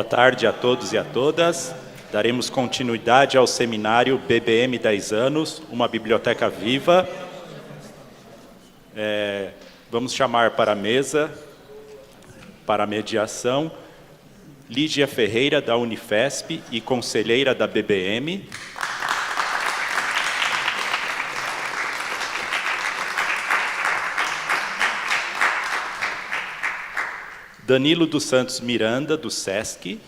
Boa tarde a todos e a todas. Daremos continuidade ao seminário BBM 10 anos, uma biblioteca viva. Vamos chamar para a mesa, para a mediação, Lígia Ferreira, da Unifesp e conselheira da BBM. Danilo dos Santos Miranda, do SESC.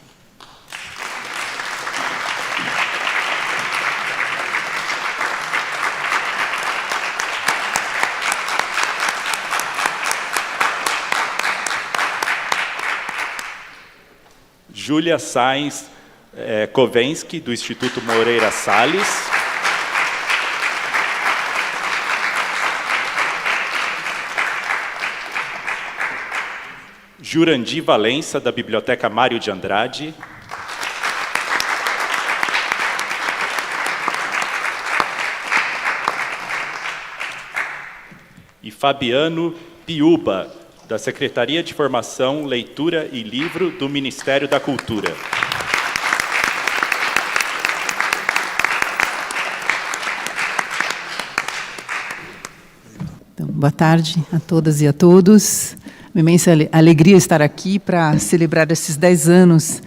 Júlia Sainz Kovensky, do Instituto Moreira Salles. Jurandir Valença, da Biblioteca Mário de Andrade. E Fabiano Piuba, da Secretaria de Formação, Leitura e Livro do Ministério da Cultura. Então, boa tarde a todas e a todos. Uma imensa alegria estar aqui para celebrar esses 10 anos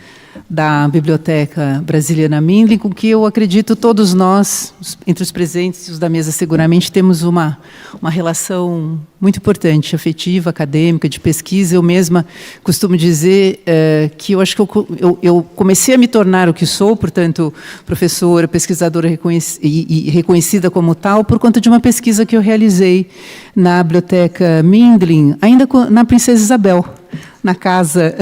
da Biblioteca Brasiliana Mindlin, com que eu acredito todos nós, entre os presentes e os da mesa, seguramente temos uma relação muito importante, afetiva, acadêmica, de pesquisa. Eu mesma costumo dizer que eu acho que eu comecei a me tornar o que sou, portanto, professora, pesquisadora e reconhecida como tal, por conta de uma pesquisa que eu realizei na Biblioteca Mindlin, ainda na Princesa Isabel, na casa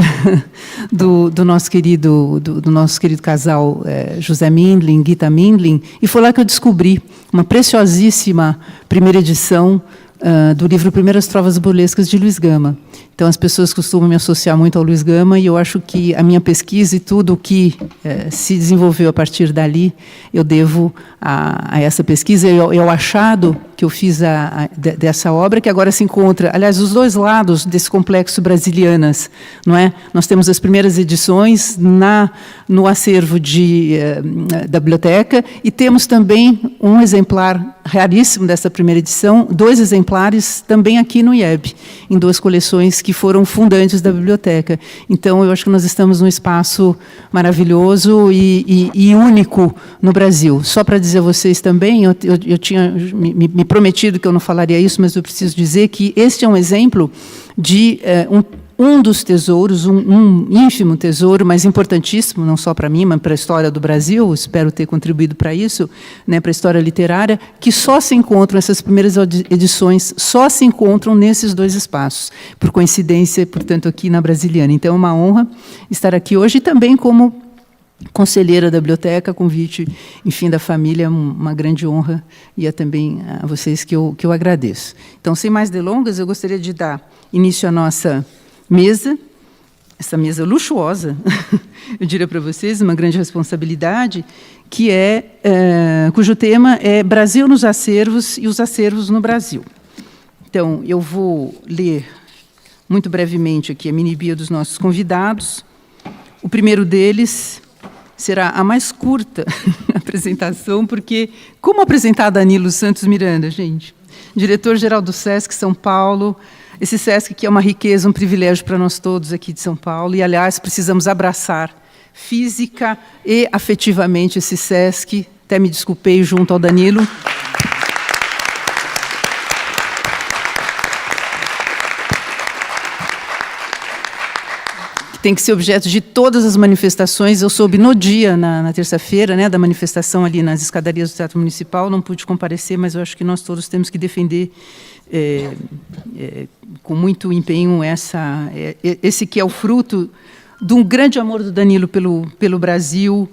do nosso querido casal José Mindlin, Gita Mindlin, e foi lá que eu descobri uma preciosíssima primeira edição do livro Primeiras Trovas Burlescas, de Luiz Gama. Então, as pessoas costumam me associar muito ao Luiz Gama, e eu acho que a minha pesquisa e tudo o que se desenvolveu a partir dali, eu devo a essa pesquisa e ao achado que eu fiz dessa obra, que agora se encontra, aliás, os dois lados desse complexo Brasilianas, não é? Nós temos as primeiras edições no acervo da biblioteca, e temos também um exemplar raríssimo dessa primeira edição, 2 exemplares também aqui no IEB, em 2 coleções que foram fundantes da biblioteca. Então, eu acho que nós estamos num espaço maravilhoso e único no Brasil. Só para dizer a vocês também, eu tinha me prometido que eu não falaria isso, mas eu preciso dizer que este é um exemplo de um dos tesouros, um ínfimo tesouro, mas importantíssimo, não só para mim, mas para a história do Brasil, espero ter contribuído para isso, né, para a história literária, que só se encontram, essas primeiras edições, só se encontram nesses 2 espaços, por coincidência, portanto, aqui na Brasiliana. Então, é uma honra estar aqui hoje, e também como conselheira da biblioteca, convite, enfim, da família, uma grande honra, e é também a vocês que eu agradeço. Então, sem mais delongas, eu gostaria de dar início à nossa mesa, essa mesa luxuosa, eu diria para vocês, uma grande responsabilidade, que cujo tema é Brasil nos acervos e os acervos no Brasil. Então, eu vou ler muito brevemente aqui a mini-bio dos nossos convidados. O primeiro deles será a mais curta apresentação, porque, como apresentar Danilo Santos Miranda, gente? Diretor-geral do SESC São Paulo. Esse SESC que é uma riqueza, um privilégio para nós todos aqui de São Paulo, e, aliás, precisamos abraçar física e afetivamente esse SESC. Até me desculpei junto ao Danilo. Tem que ser objeto de todas as manifestações. Eu soube no dia, na terça-feira, né, da manifestação ali nas escadarias do Teatro Municipal, não pude comparecer, mas eu acho que nós todos temos que defender com muito empenho esse que é o fruto de um grande amor do Danilo pelo Brasil,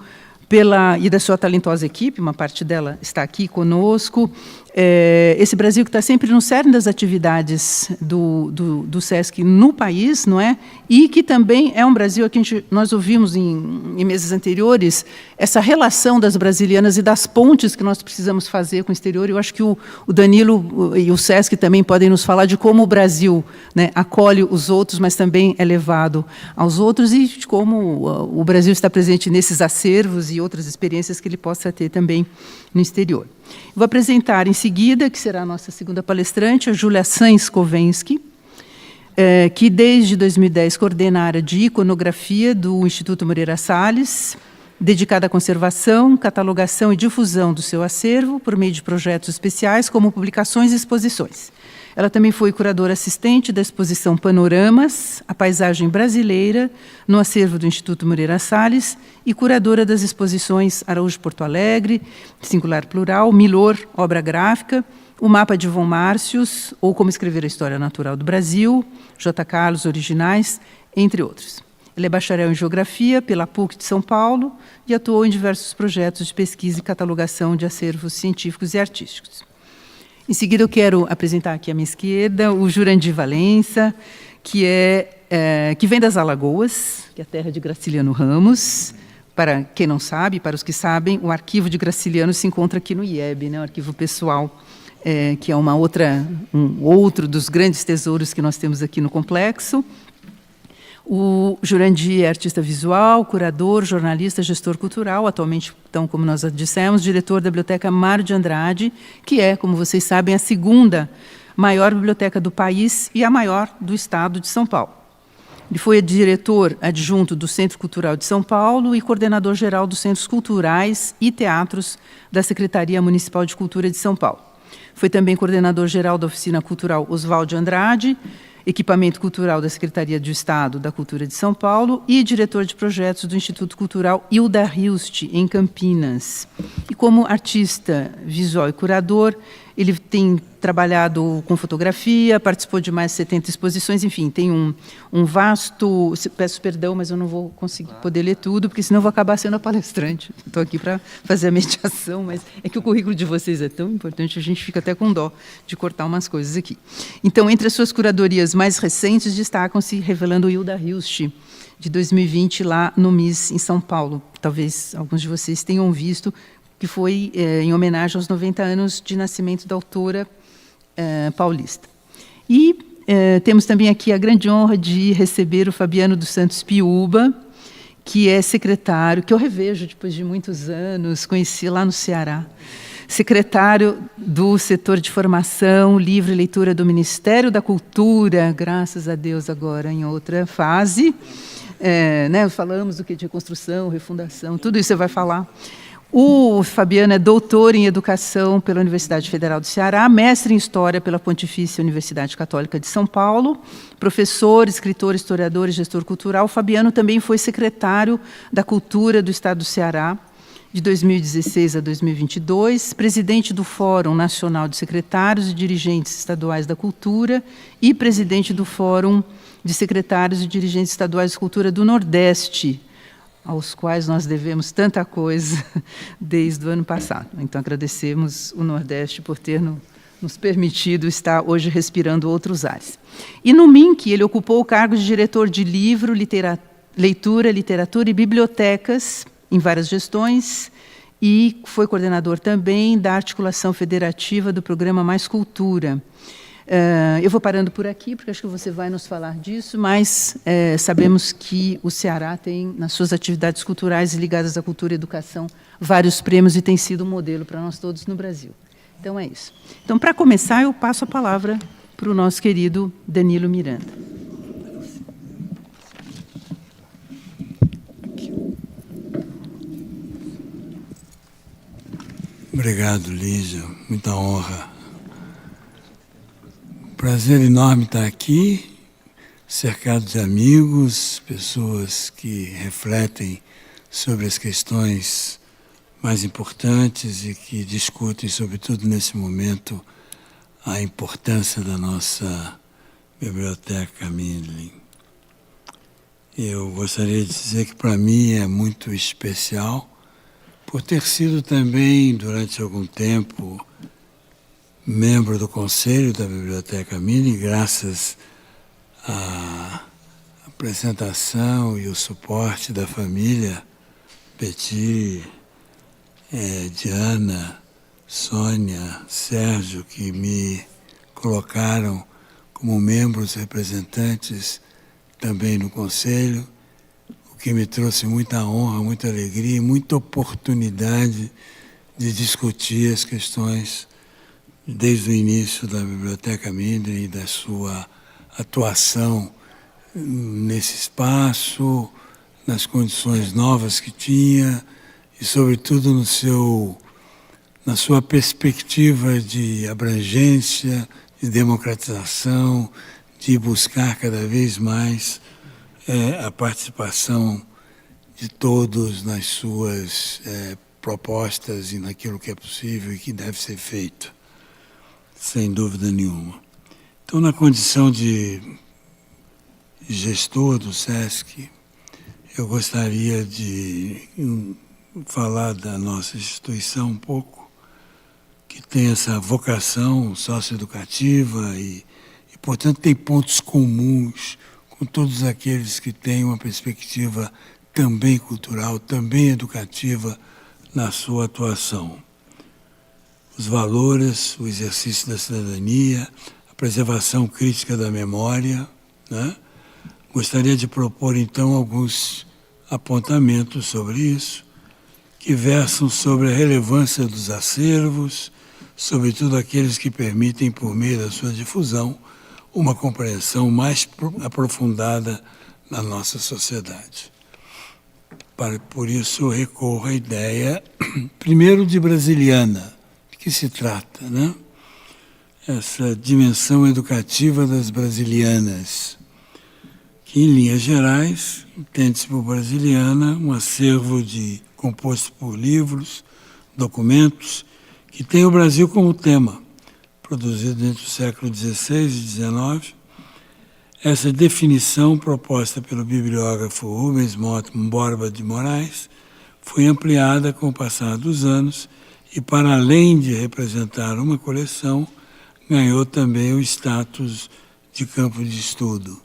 e da sua talentosa equipe, uma parte dela está aqui conosco, esse Brasil que está sempre no cerne das atividades do SESC no país, não é? E que também é um Brasil que nós ouvimos em meses anteriores, essa relação das brasilianas e das pontes que nós precisamos fazer com o exterior. Eu acho que o Danilo e o SESC também podem nos falar de como o Brasil, né, acolhe os outros, mas também é levado aos outros, e de como o Brasil está presente nesses acervos e outras experiências que ele possa ter também no exterior. Vou apresentar em seguida, que será a nossa segunda palestrante, a Júlia Sainz-Kovensky, que desde 2010 coordena a área de iconografia do Instituto Moreira Salles, dedicada à conservação, catalogação e difusão do seu acervo por meio de projetos especiais, como publicações e exposições. Ela também foi curadora assistente da exposição Panoramas, a paisagem brasileira, no acervo do Instituto Moreira Salles, e curadora das exposições Araújo Porto Alegre, Singular Plural, Milor, Obra Gráfica, o Mapa de Von Márcios, ou Como Escrever a História Natural do Brasil, J. Carlos Originais, entre outros. Ele é bacharel em Geografia pela PUC de São Paulo e atuou em diversos projetos de pesquisa e catalogação de acervos científicos e artísticos. Em seguida, eu quero apresentar aqui à minha esquerda o Jurandir Valença, que vem das Alagoas, que é a terra de Graciliano Ramos. Para quem não sabe, para os que sabem, o arquivo de Graciliano se encontra aqui no IEB, né, o arquivo pessoal, que é um outro dos grandes tesouros que nós temos aqui no complexo. O Jurandir é artista visual, curador, jornalista, gestor cultural, atualmente, então, como nós dissemos, diretor da Biblioteca Mário de Andrade, que é, como vocês sabem, a segunda maior biblioteca do país e a maior do estado de São Paulo. Ele foi diretor adjunto do Centro Cultural de São Paulo e coordenador-geral dos Centros Culturais e Teatros da Secretaria Municipal de Cultura de São Paulo. Foi também coordenador-geral da Oficina Cultural Oswaldo de Andrade, Equipamento Cultural da Secretaria de Estado da Cultura de São Paulo e diretor de projetos do Instituto Cultural Hilda Hilst, em Campinas. E como artista visual e curador, ele tem trabalhado com fotografia, participou de mais de 70 exposições, enfim, tem um vasto... Peço perdão, mas eu não vou conseguir poder ler tudo, porque senão eu vou acabar sendo a palestrante. Estou aqui para fazer a mediação, mas é que o currículo de vocês é tão importante, a gente fica até com dó de cortar umas coisas aqui. Então, entre as suas curadorias mais recentes, destacam-se Revelando Hilda Hilst, de 2020, lá no MIS, em São Paulo. Talvez alguns de vocês tenham visto, que foi em homenagem aos 90 anos de nascimento da autora paulista. E temos também aqui a grande honra de receber o Fabiano dos Santos Piúba, que é secretário, que eu revejo depois de muitos anos, conheci lá no Ceará, secretário do setor de formação, livro e leitura do Ministério da Cultura, graças a Deus agora em outra fase. Né, falamos do que de reconstrução, refundação, tudo isso você vai falar. O Fabiano é doutor em Educação pela Universidade Federal do Ceará, mestre em História pela Pontifícia Universidade Católica de São Paulo, professor, escritor, historiador e gestor cultural. O Fabiano também foi secretário da Cultura do Estado do Ceará, de 2016 a 2022, presidente do Fórum Nacional de Secretários e Dirigentes Estaduais da Cultura e presidente do Fórum de Secretários e Dirigentes Estaduais de Cultura do Nordeste, aos quais nós devemos tanta coisa desde o ano passado. Então, agradecemos o Nordeste por ter nos permitido estar hoje respirando outros ares. E no MINC, ele ocupou o cargo de diretor de livro, leitura, literatura e bibliotecas em várias gestões, e foi coordenador também da articulação federativa do programa Mais Cultura. Eu vou parando por aqui, porque acho que você vai nos falar disso, mas sabemos que o Ceará tem, nas suas atividades culturais ligadas à cultura e educação, vários prêmios e tem sido um modelo para nós todos no Brasil. Então, é isso. Então, para começar, eu passo a palavra para o nosso querido Danilo Miranda. Obrigado, Lígia. Muita honra. Prazer enorme estar aqui, cercado de amigos, pessoas que refletem sobre as questões mais importantes e que discutem, sobretudo nesse momento, a importância da nossa biblioteca Mindlin. Eu gostaria de dizer que para mim é muito especial, por ter sido também, durante algum tempo, membro do Conselho da Biblioteca Mindlin, graças à apresentação e o suporte da família Petit, Diana, Sônia, Sérgio, que me colocaram como membros representantes também no Conselho, o que me trouxe muita honra, muita alegria e muita oportunidade de discutir as questões desde o início da Biblioteca Mindlin e da sua atuação nesse espaço, nas condições novas que tinha e, sobretudo, na sua perspectiva de abrangência, de democratização, de buscar cada vez mais a participação de todos nas suas propostas e naquilo que é possível e que deve ser feito, sem dúvida nenhuma. Então, na condição de gestor do SESC, eu gostaria de falar da nossa instituição um pouco, que tem essa vocação socioeducativa e, portanto, tem pontos comuns com todos aqueles que têm uma perspectiva também cultural, também educativa na sua atuação. Os valores, o exercício da cidadania, a preservação crítica da memória, né? Gostaria de propor, então, alguns apontamentos sobre isso, que versam sobre a relevância dos acervos, sobretudo aqueles que permitem, por meio da sua difusão, uma compreensão mais aprofundada na nossa sociedade. Por isso, recorro à ideia, primeiro, de brasiliana, de que se trata, né? Essa dimensão educativa das brasilianas, que, em linhas gerais, entende-se por brasiliana um acervo composto por livros, documentos, que tem o Brasil como tema, produzido entre o século XVI e XIX. Essa definição, proposta pelo bibliógrafo Rubens Borba de Moraes, foi ampliada com o passar dos anos e, para além de representar uma coleção, ganhou também o status de campo de estudo.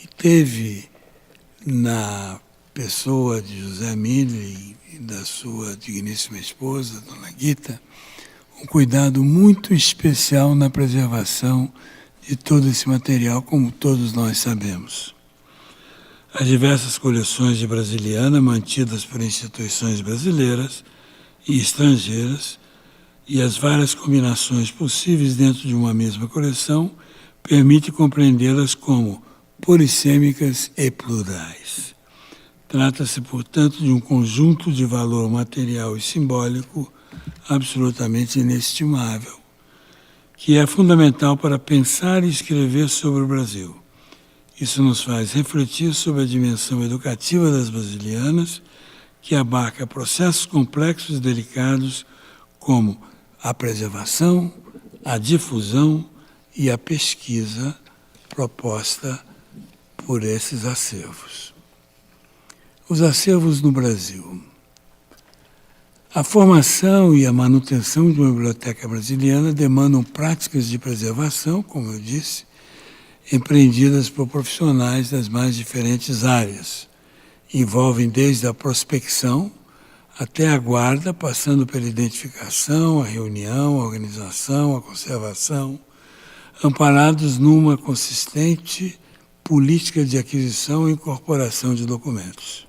E teve, na pessoa de José Mindlin e da sua digníssima esposa, Dona Guita, um cuidado muito especial na preservação de todo esse material, como todos nós sabemos. As diversas coleções de brasiliana mantidas por instituições brasileiras e estrangeiras e as várias combinações possíveis dentro de uma mesma coleção permite compreendê-las como polissêmicas e plurais. Trata-se, portanto, de um conjunto de valor material e simbólico absolutamente inestimável, que é fundamental para pensar e escrever sobre o Brasil. Isso nos faz refletir sobre a dimensão educativa das brasilianas, que abarca processos complexos e delicados como a preservação, a difusão e a pesquisa proposta por esses acervos. Os acervos no Brasil. A formação e a manutenção de uma biblioteca brasiliana demandam práticas de preservação, como eu disse, empreendidas por profissionais das mais diferentes áreas. Envolvem desde a prospecção até a guarda, passando pela identificação, a reunião, a organização, a conservação, amparados numa consistente política de aquisição e incorporação de documentos.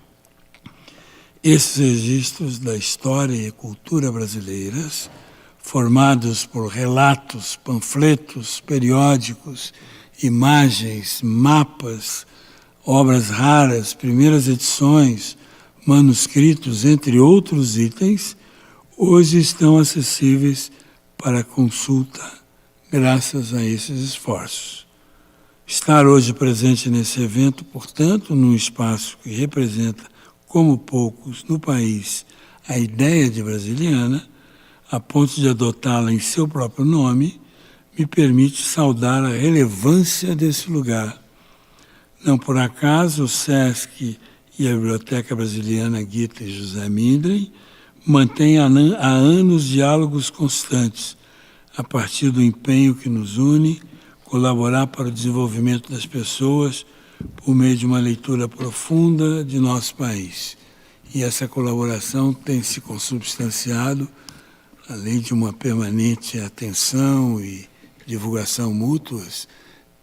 Esses registros da história e cultura brasileiras, formados por relatos, panfletos, periódicos, imagens, mapas, obras raras, primeiras edições, manuscritos, entre outros itens, hoje estão acessíveis para consulta graças a esses esforços. Estar hoje presente nesse evento, portanto, num espaço que representa, como poucos no país, a ideia de brasiliana, a ponto de adotá-la em seu próprio nome, me permite saudar a relevância desse lugar. Não por acaso o SESC e a Biblioteca Brasiliana Guita e José Mindlin mantêm há anos diálogos constantes, a partir do empenho que nos une, colaborar para o desenvolvimento das pessoas por meio de uma leitura profunda de nosso país. E essa colaboração tem se consubstanciado, além de uma permanente atenção e divulgação mútuas,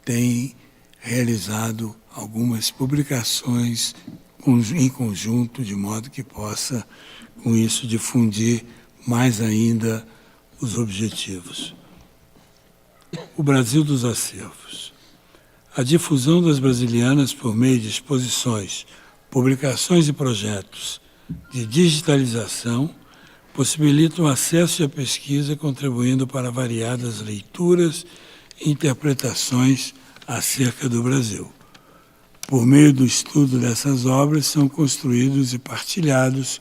tem realizado algumas publicações em conjunto, de modo que possa, com isso, difundir mais ainda os objetivos. O Brasil dos acervos. A difusão das brasilianas por meio de exposições, publicações e projetos de digitalização possibilitam o acesso à pesquisa, contribuindo para variadas leituras e interpretações acerca do Brasil. Por meio do estudo dessas obras, são construídos e partilhados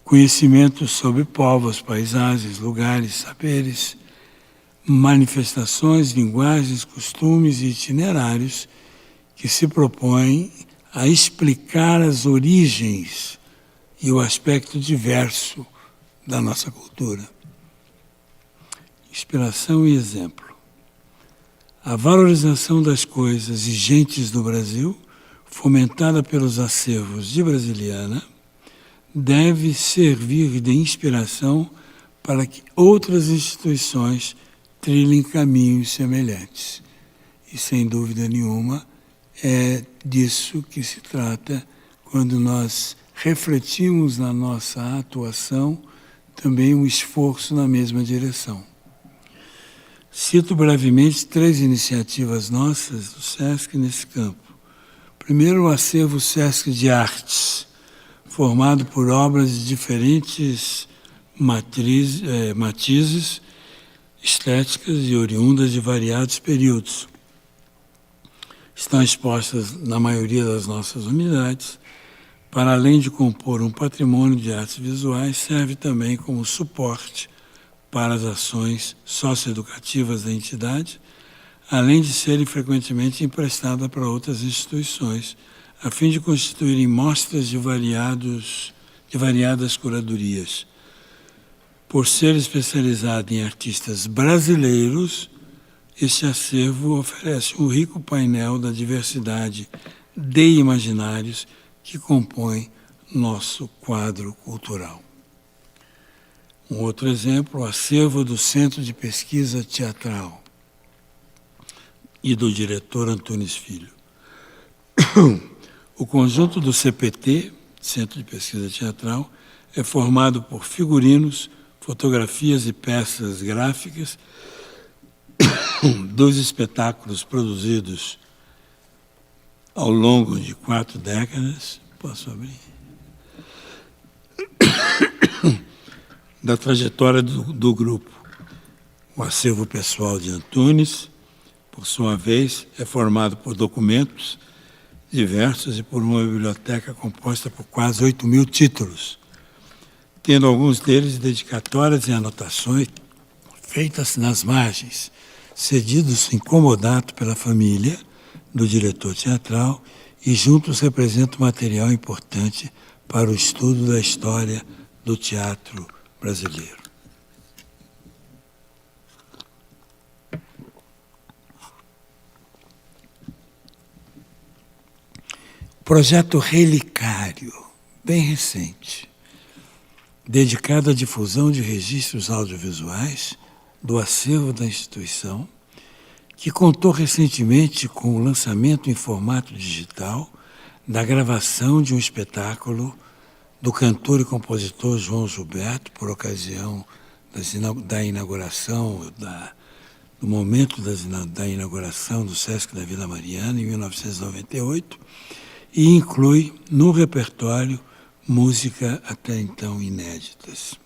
conhecimentos sobre povos, paisagens, lugares, saberes, manifestações, linguagens, costumes e itinerários que se propõem a explicar as origens e o aspecto diverso da nossa cultura. Inspiração e exemplo. A valorização das coisas e gentes do Brasil, fomentada pelos acervos de Brasiliana, deve servir de inspiração para que outras instituições trilhem caminhos semelhantes. E, sem dúvida nenhuma, é disso que se trata quando nós refletimos na nossa atuação também um esforço na mesma direção. Cito brevemente 3 iniciativas nossas do SESC nesse campo. Primeiro, o acervo SESC de Artes, formado por obras de diferentes matizes estéticas e oriundas de variados períodos. Estão expostas na maioria das nossas unidades. Para além de compor um patrimônio de artes visuais, serve também como suporte para as ações socioeducativas da entidade, além de serem frequentemente emprestadas para outras instituições, a fim de constituírem mostras de variadas curadorias. Por ser especializado em artistas brasileiros, este acervo oferece um rico painel da diversidade de imaginários que compõe nosso quadro cultural. Um outro exemplo, o acervo do Centro de Pesquisa Teatral e do diretor Antunes Filho. O conjunto do CPT, Centro de Pesquisa Teatral, é formado por figurinos, fotografias e peças gráficas dos espetáculos produzidos ao longo de 4 décadas, posso abrir? Da trajetória do grupo. O acervo pessoal de Antunes, por sua vez, é formado por documentos diversos e por uma biblioteca composta por quase 8.000 títulos, tendo alguns deles dedicatórias e anotações feitas nas margens, cedidos em comodato pela família do diretor teatral, e juntos representam material importante para o estudo da história do teatro brasileiro. Projeto Relicário, bem recente, dedicado à difusão de registros audiovisuais do acervo da instituição, que contou recentemente com o lançamento em formato digital da gravação de um espetáculo do cantor e compositor João Gilberto, por ocasião da inauguração, do momento da inauguração do Sesc da Vila Mariana, em 1998, e inclui no repertório músicas até então inéditas.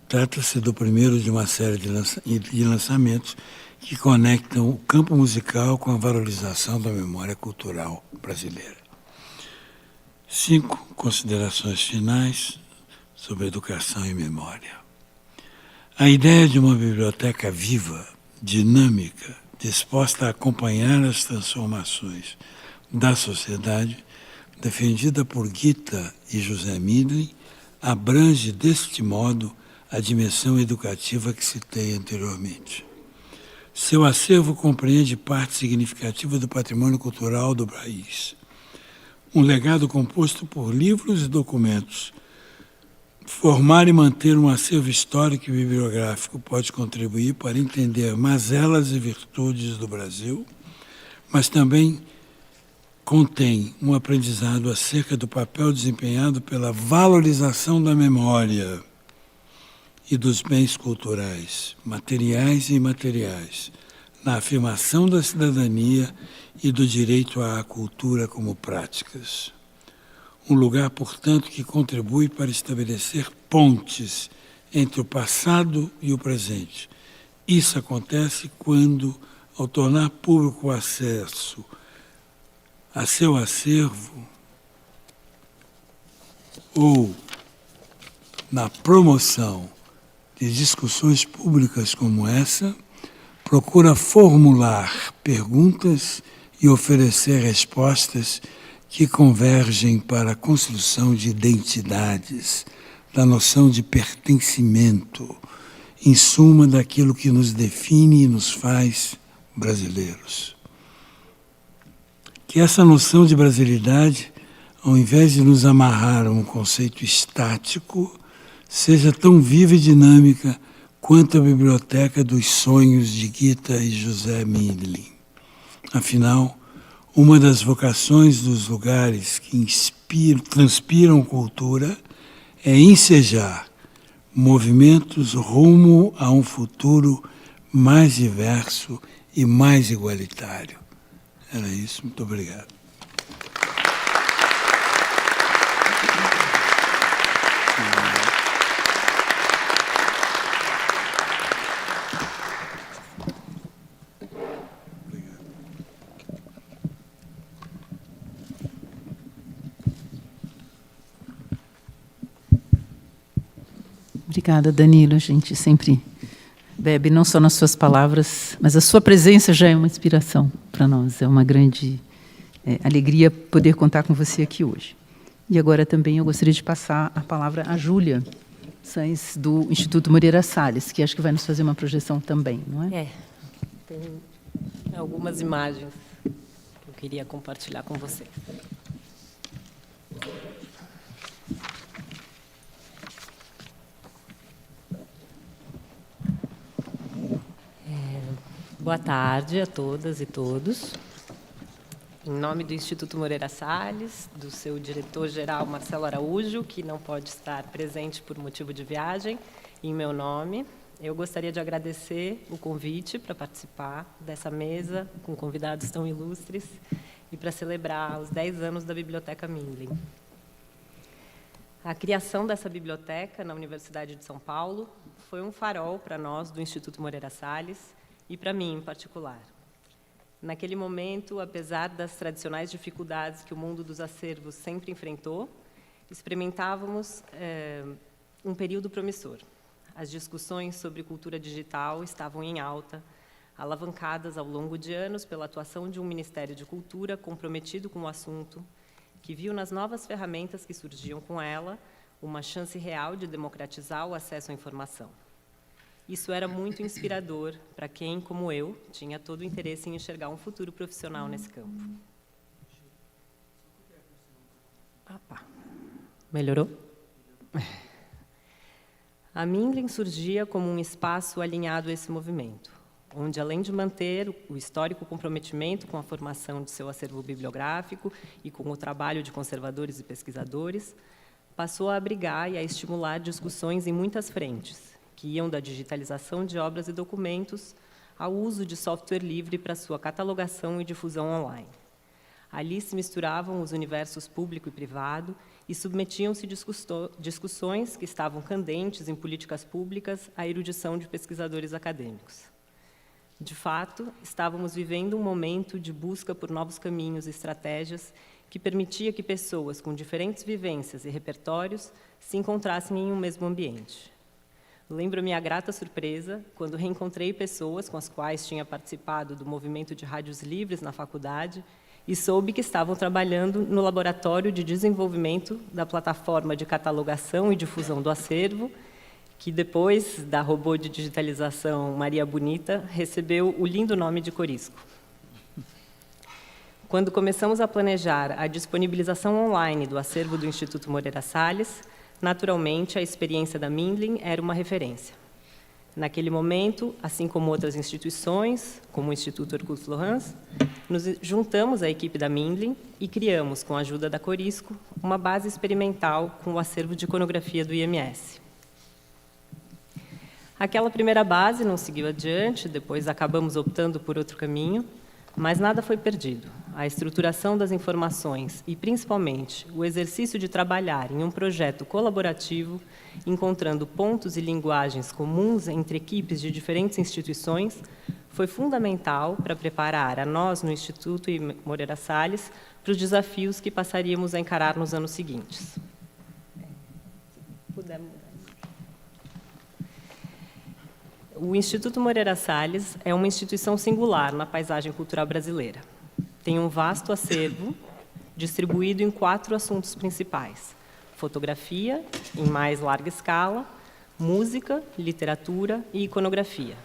Trata-se do primeiro de uma série de lançamentos que conectam o campo musical com a valorização da memória cultural brasileira. 5 considerações finais sobre educação e memória. A ideia de uma biblioteca viva, dinâmica, disposta a acompanhar as transformações da sociedade, defendida por Gita e José Midley, abrange deste modo a dimensão educativa que citei anteriormente. Seu acervo compreende parte significativa do patrimônio cultural do país. Um legado composto por livros e documentos. Formar e manter um acervo histórico e bibliográfico pode contribuir para entender mazelas e virtudes do Brasil, mas também contém um aprendizado acerca do papel desempenhado pela valorização da memória e dos bens culturais, materiais e imateriais, na afirmação da cidadania e do direito à cultura como práticas. Um lugar, portanto, que contribui para estabelecer pontes entre o passado e o presente. Isso acontece quando, ao tornar público o acesso a seu acervo, ou na promoção de discussões públicas como essa, procura formular perguntas e oferecer respostas que convergem para a construção de identidades, da noção de pertencimento, em suma, daquilo que nos define e nos faz brasileiros. Que essa noção de brasilidade, ao invés de nos amarrar a um conceito estático, seja tão viva e dinâmica quanto a biblioteca dos sonhos de Gita e José Mindlin. Afinal, uma das vocações dos lugares que transpiram cultura é ensejar movimentos rumo a um futuro mais diverso e mais igualitário. Era isso, muito obrigado. Obrigada, Danilo. A gente sempre bebe não só nas suas palavras, mas a sua presença já é uma inspiração para nós. É uma grande alegria poder contar com você aqui hoje. E agora também eu gostaria de passar a palavra à Júlia Sainz, do Instituto Moreira Salles, que acho que vai nos fazer uma projeção também, não é? Tem algumas imagens que eu queria compartilhar com você. Boa tarde a todas e todos. Em nome do Instituto Moreira Salles, do seu diretor-geral Marcelo Araújo, que não pode estar presente por motivo de viagem, em meu nome, eu gostaria de agradecer o convite para participar dessa mesa com convidados tão ilustres e para celebrar os 10 anos da Biblioteca Mindlin. A criação dessa biblioteca na Universidade de São Paulo foi um farol para nós do Instituto Moreira Salles e para mim em particular. Naquele momento, apesar das tradicionais dificuldades que o mundo dos acervos sempre enfrentou, experimentávamos um período promissor. As discussões sobre cultura digital estavam em alta, alavancadas ao longo de anos pela atuação de um Ministério de Cultura comprometido com o assunto, que viu nas novas ferramentas que surgiam com ela uma chance real de democratizar o acesso à informação. Isso era muito inspirador para quem, como eu, tinha todo o interesse em enxergar um futuro profissional nesse campo. Melhorou? A Mindlin surgia como um espaço alinhado a esse movimento, onde, além de manter o histórico comprometimento com a formação de seu acervo bibliográfico e com o trabalho de conservadores e pesquisadores, passou a abrigar e a estimular discussões em muitas frentes, que iam da digitalização de obras e documentos ao uso de software livre para sua catalogação e difusão online. Ali se misturavam os universos público e privado e submetiam-se discussões que estavam candentes em políticas públicas à erudição de pesquisadores acadêmicos. De fato, estávamos vivendo um momento de busca por novos caminhos e estratégias que permitia que pessoas com diferentes vivências e repertórios se encontrassem em um mesmo ambiente. Lembro-me a grata surpresa quando reencontrei pessoas com as quais tinha participado do movimento de rádios livres na faculdade e soube que estavam trabalhando no laboratório de desenvolvimento da plataforma de catalogação e difusão do acervo, que depois da robô de digitalização Maria Bonita, recebeu o lindo nome de Corisco. Quando começamos a planejar a disponibilização online do acervo do Instituto Moreira Salles, naturalmente a experiência da Mindlin era uma referência. Naquele momento, assim como outras instituições, como o Instituto Hercule Florence, nos juntamos à equipe da Mindlin e criamos, com a ajuda da Corisco, uma base experimental com o acervo de iconografia do IMS. Aquela primeira base não seguiu adiante, depois acabamos optando por outro caminho, mas nada foi perdido. A estruturação das informações e, principalmente, o exercício de trabalhar em um projeto colaborativo, encontrando pontos e linguagens comuns entre equipes de diferentes instituições, foi fundamental para preparar a nós, no Instituto Moreira Salles, para os desafios que passaríamos a encarar nos anos seguintes. O Instituto Moreira Salles é uma instituição singular na paisagem cultural brasileira. Tem um vasto acervo, distribuído em 4 assuntos principais: fotografia, em mais larga escala, música, literatura e iconografia.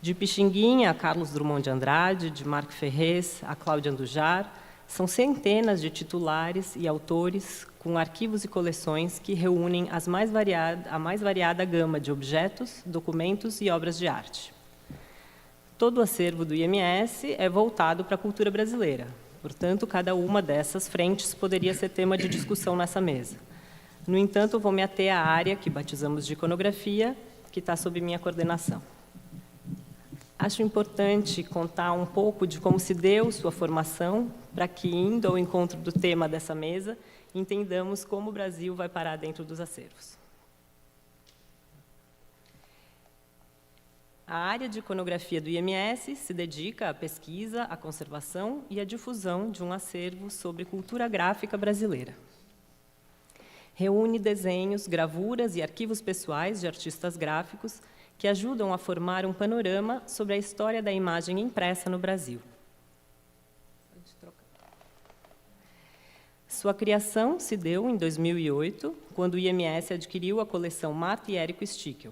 De Pixinguinha a Carlos Drummond de Andrade, de Marc Ferrez a Cláudia Andujar, são centenas de titulares e autores com arquivos e coleções que reúnem a mais variada gama de objetos, documentos e obras de arte. Todo o acervo do IMS é voltado para a cultura brasileira. Portanto, cada uma dessas frentes poderia ser tema de discussão nessa mesa. No entanto, vou me ater à área que batizamos de iconografia, que está sob minha coordenação. Acho importante contar um pouco de como se deu sua formação, para que, indo ao encontro do tema dessa mesa, entendamos como o Brasil vai parar dentro dos acervos. A área de iconografia do IMS se dedica à pesquisa, à conservação e à difusão de um acervo sobre cultura gráfica brasileira. Reúne desenhos, gravuras e arquivos pessoais de artistas gráficos que ajudam a formar um panorama sobre a história da imagem impressa no Brasil. Sua criação se deu em 2008, quando o IMS adquiriu a coleção Marta e Érico Stickel,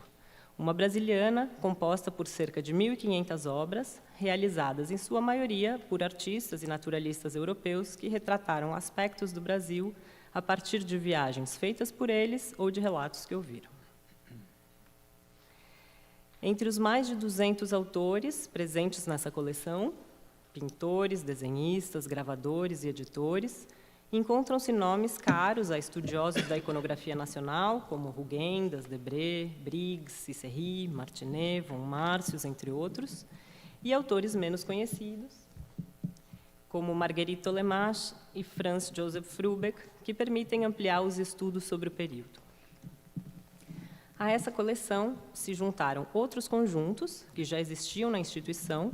uma brasiliana composta por cerca de 1.500 obras, realizadas em sua maioria por artistas e naturalistas europeus que retrataram aspectos do Brasil a partir de viagens feitas por eles ou de relatos que ouviram. Entre os mais de 200 autores presentes nessa coleção, pintores, desenhistas, gravadores e editores, encontram-se nomes caros a estudiosos da iconografia nacional, como Rugendas, Debré, Briggs, Cicerri, Martinet, von Marcius, entre outros, e autores menos conhecidos, como Marguerite Tolemache e Franz Joseph Frubeck, que permitem ampliar os estudos sobre o período. A essa coleção se juntaram outros conjuntos que já existiam na instituição,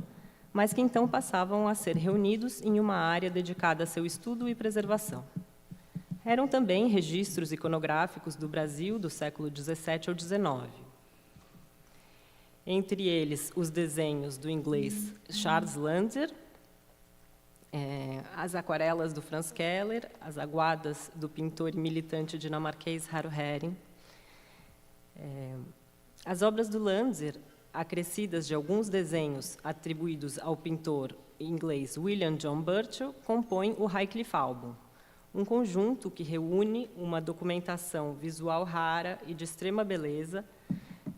mas que então passavam a ser reunidos em uma área dedicada a seu estudo e preservação. Eram também registros iconográficos do Brasil do século XVII ao XIX. Entre eles, os desenhos do inglês Charles Landser, as aquarelas do Franz Keller, as aguadas do pintor e militante dinamarquês Harro Hering. As obras do Landser, acrescidas de alguns desenhos atribuídos ao pintor inglês William John Burchell, compõem o Highcliffe Album, um conjunto que reúne uma documentação visual rara e de extrema beleza,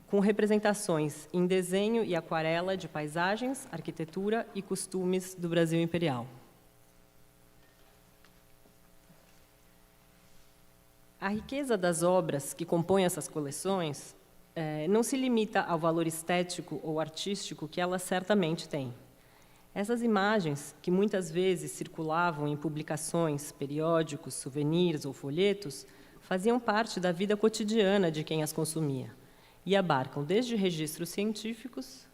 com representações em desenho e aquarela de paisagens, arquitetura e costumes do Brasil imperial. A riqueza das obras que compõem essas coleções não se limita ao valor estético ou artístico que elas certamente têm. Essas imagens, que muitas vezes circulavam em publicações, periódicos, souvenirs ou folhetos, faziam parte da vida cotidiana de quem as consumia e abarcam desde registros científicos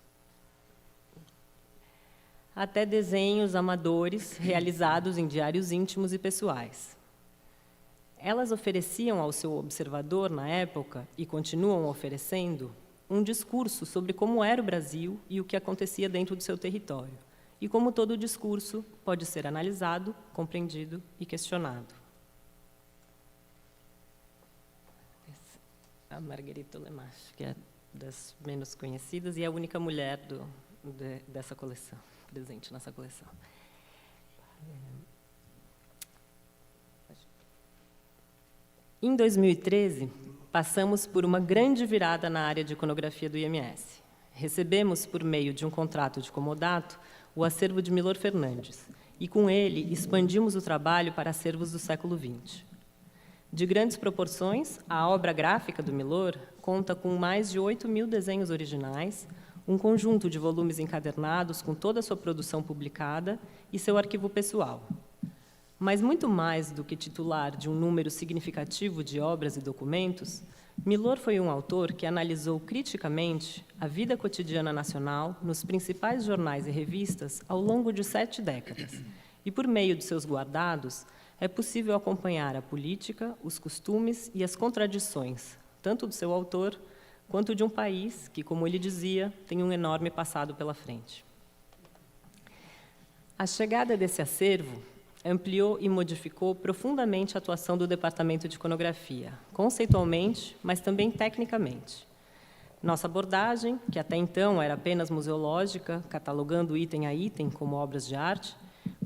até desenhos amadores realizados em diários íntimos e pessoais. Elas ofereciam ao seu observador, na época, e continuam oferecendo, um discurso sobre como era o Brasil e o que acontecia dentro do seu território, e como todo discurso pode ser analisado, compreendido e questionado. a Marguerite Lemache, que é das menos conhecidas e é a única mulher dessa coleção, presente nessa coleção. Em 2013, passamos por uma grande virada na área de iconografia do IMS. Recebemos, por meio de um contrato de comodato, o acervo de Milor Fernandes, e com ele expandimos o trabalho para acervos do século XX. De grandes proporções, a obra gráfica do Milor conta com mais de 8.000 desenhos originais, um conjunto de volumes encadernados com toda a sua produção publicada e seu arquivo pessoal. Mas muito mais do que titular de um número significativo de obras e documentos, Milor foi um autor que analisou criticamente a vida cotidiana nacional nos principais jornais e revistas ao longo de 7 décadas, e por meio de seus guardados, é possível acompanhar a política, os costumes e as contradições, tanto do seu autor, quanto de um país que, como ele dizia, tem um enorme passado pela frente. A chegada desse acervo ampliou e modificou profundamente a atuação do Departamento de Iconografia, conceitualmente, mas também tecnicamente. Nossa abordagem, que até então era apenas museológica, catalogando item a item como obras de arte,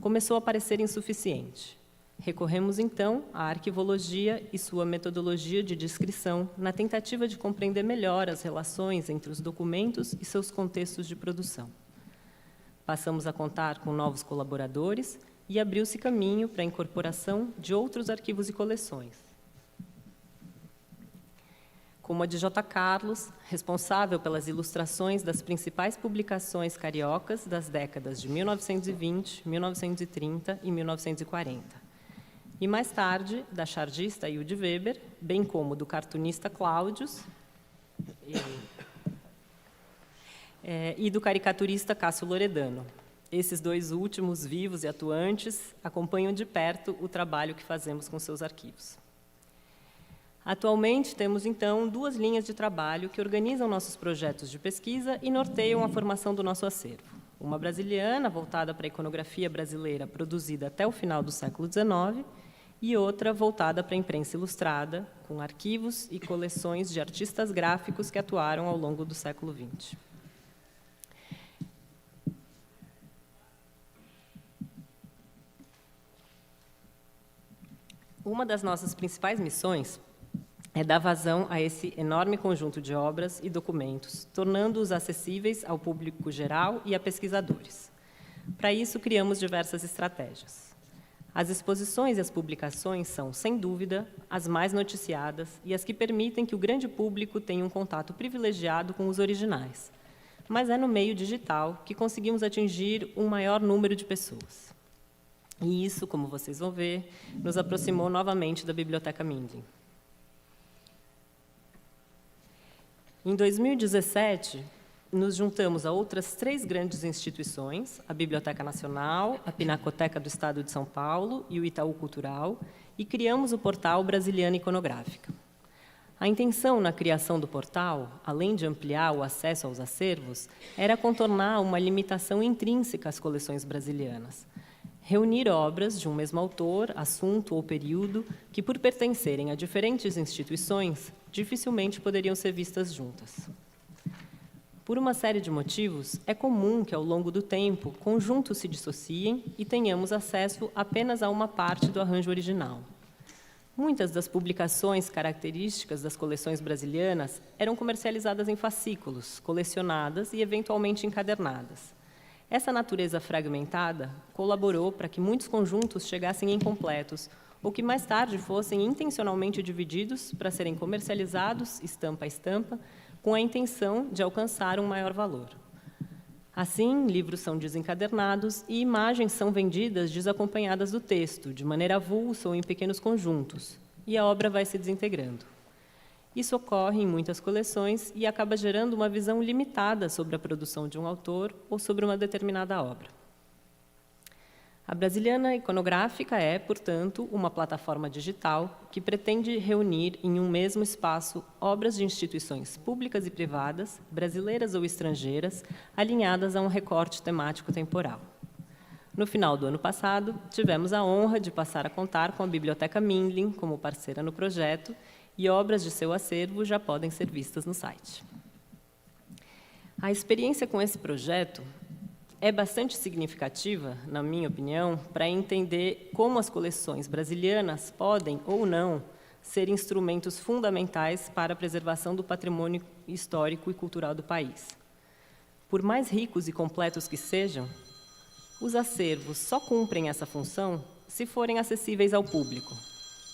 começou a parecer insuficiente. Recorremos, então, à arquivologia e sua metodologia de descrição na tentativa de compreender melhor as relações entre os documentos e seus contextos de produção. Passamos a contar com novos colaboradores e abriu-se caminho para a incorporação de outros arquivos e coleções, como a de J. Carlos, responsável pelas ilustrações das principais publicações cariocas das décadas de 1920, 1930 e 1940. E, mais tarde, da chargista Hilde Weber, bem como do cartunista Cláudios e do caricaturista Cássio Loredano. Esses 2 últimos, vivos e atuantes, acompanham de perto o trabalho que fazemos com seus arquivos. Atualmente, temos, então, 2 linhas de trabalho que organizam nossos projetos de pesquisa e norteiam a formação do nosso acervo. Uma brasiliana, voltada para a iconografia brasileira, produzida até o final do século XIX, e outra voltada para a imprensa ilustrada, com arquivos e coleções de artistas gráficos que atuaram ao longo do século XX. Uma das nossas principais missões é dar vazão a esse enorme conjunto de obras e documentos, tornando-os acessíveis ao público geral e a pesquisadores. Para isso, criamos diversas estratégias. As exposições e as publicações são, sem dúvida, as mais noticiadas e as que permitem que o grande público tenha um contato privilegiado com os originais. Mas é no meio digital que conseguimos atingir um maior número de pessoas. E isso, como vocês vão ver, nos aproximou novamente da Biblioteca Mindlin. Em 2017, nos juntamos a outras 3 grandes instituições, a Biblioteca Nacional, a Pinacoteca do Estado de São Paulo e o Itaú Cultural, e criamos o portal Brasiliana Iconográfica. A intenção na criação do portal, além de ampliar o acesso aos acervos, era contornar uma limitação intrínseca às coleções brasilianas. Reunir obras de um mesmo autor, assunto ou período, que, por pertencerem a diferentes instituições, dificilmente poderiam ser vistas juntas. Por uma série de motivos, é comum que, ao longo do tempo, conjuntos se dissociem e tenhamos acesso apenas a uma parte do arranjo original. Muitas das publicações características das coleções brasilianas eram comercializadas em fascículos, colecionadas e, eventualmente, encadernadas. Essa natureza fragmentada colaborou para que muitos conjuntos chegassem incompletos ou que mais tarde fossem intencionalmente divididos para serem comercializados, estampa a estampa, com a intenção de alcançar um maior valor. Assim, livros são desencadernados e imagens são vendidas desacompanhadas do texto, de maneira avulsa ou em pequenos conjuntos, e a obra vai se desintegrando. Isso ocorre em muitas coleções e acaba gerando uma visão limitada sobre a produção de um autor ou sobre uma determinada obra. A Brasiliana Iconográfica é, portanto, uma plataforma digital que pretende reunir em um mesmo espaço obras de instituições públicas e privadas, brasileiras ou estrangeiras, alinhadas a um recorte temático temporal. No final do ano passado, tivemos a honra de passar a contar com a Biblioteca Mindlin como parceira no projeto e obras de seu acervo já podem ser vistas no site. A experiência com esse projeto é bastante significativa, na minha opinião, para entender como as coleções brasilianas podem ou não ser instrumentos fundamentais para a preservação do patrimônio histórico e cultural do país. Por mais ricos e completos que sejam, os acervos só cumprem essa função se forem acessíveis ao público.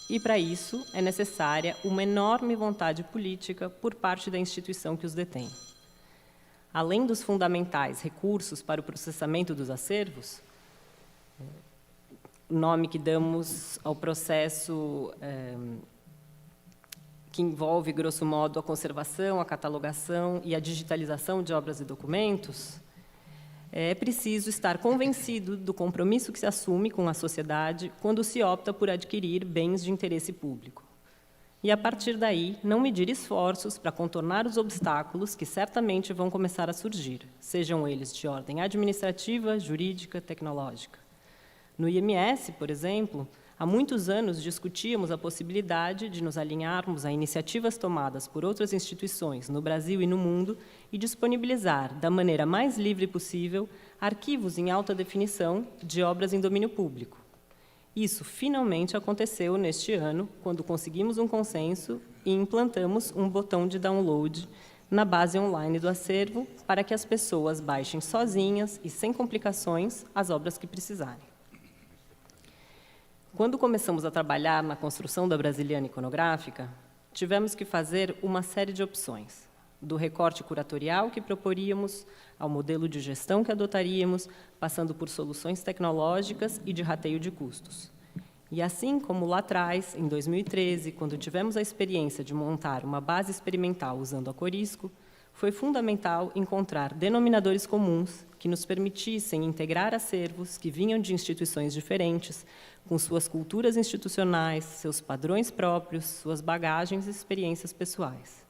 E, para isso, é necessária uma enorme vontade política por parte da instituição que os detém. Além dos fundamentais recursos para o processamento dos acervos, o nome que damos ao processo que envolve, grosso modo, a conservação, a catalogação e a digitalização de obras e documentos, é preciso estar convencido do compromisso que se assume com a sociedade quando se opta por adquirir bens de interesse público. E, a partir daí, não medir esforços para contornar os obstáculos que certamente vão começar a surgir, sejam eles de ordem administrativa, jurídica, tecnológica. No IMS, por exemplo, há muitos anos discutíamos a possibilidade de nos alinharmos a iniciativas tomadas por outras instituições no Brasil e no mundo e disponibilizar, da maneira mais livre possível, arquivos em alta definição de obras em domínio público. Isso finalmente aconteceu neste ano, quando conseguimos um consenso e implantamos um botão de download na base online do acervo para que as pessoas baixem sozinhas e sem complicações as obras que precisarem. Quando começamos a trabalhar na construção da Brasiliana Iconográfica, tivemos que fazer uma série de opções, do recorte curatorial que proporíamos, ao modelo de gestão que adotaríamos, passando por soluções tecnológicas e de rateio de custos. E assim como lá atrás, em 2013, quando tivemos a experiência de montar uma base experimental usando a Corisco, foi fundamental encontrar denominadores comuns que nos permitissem integrar acervos que vinham de instituições diferentes, com suas culturas institucionais, seus padrões próprios, suas bagagens e experiências pessoais.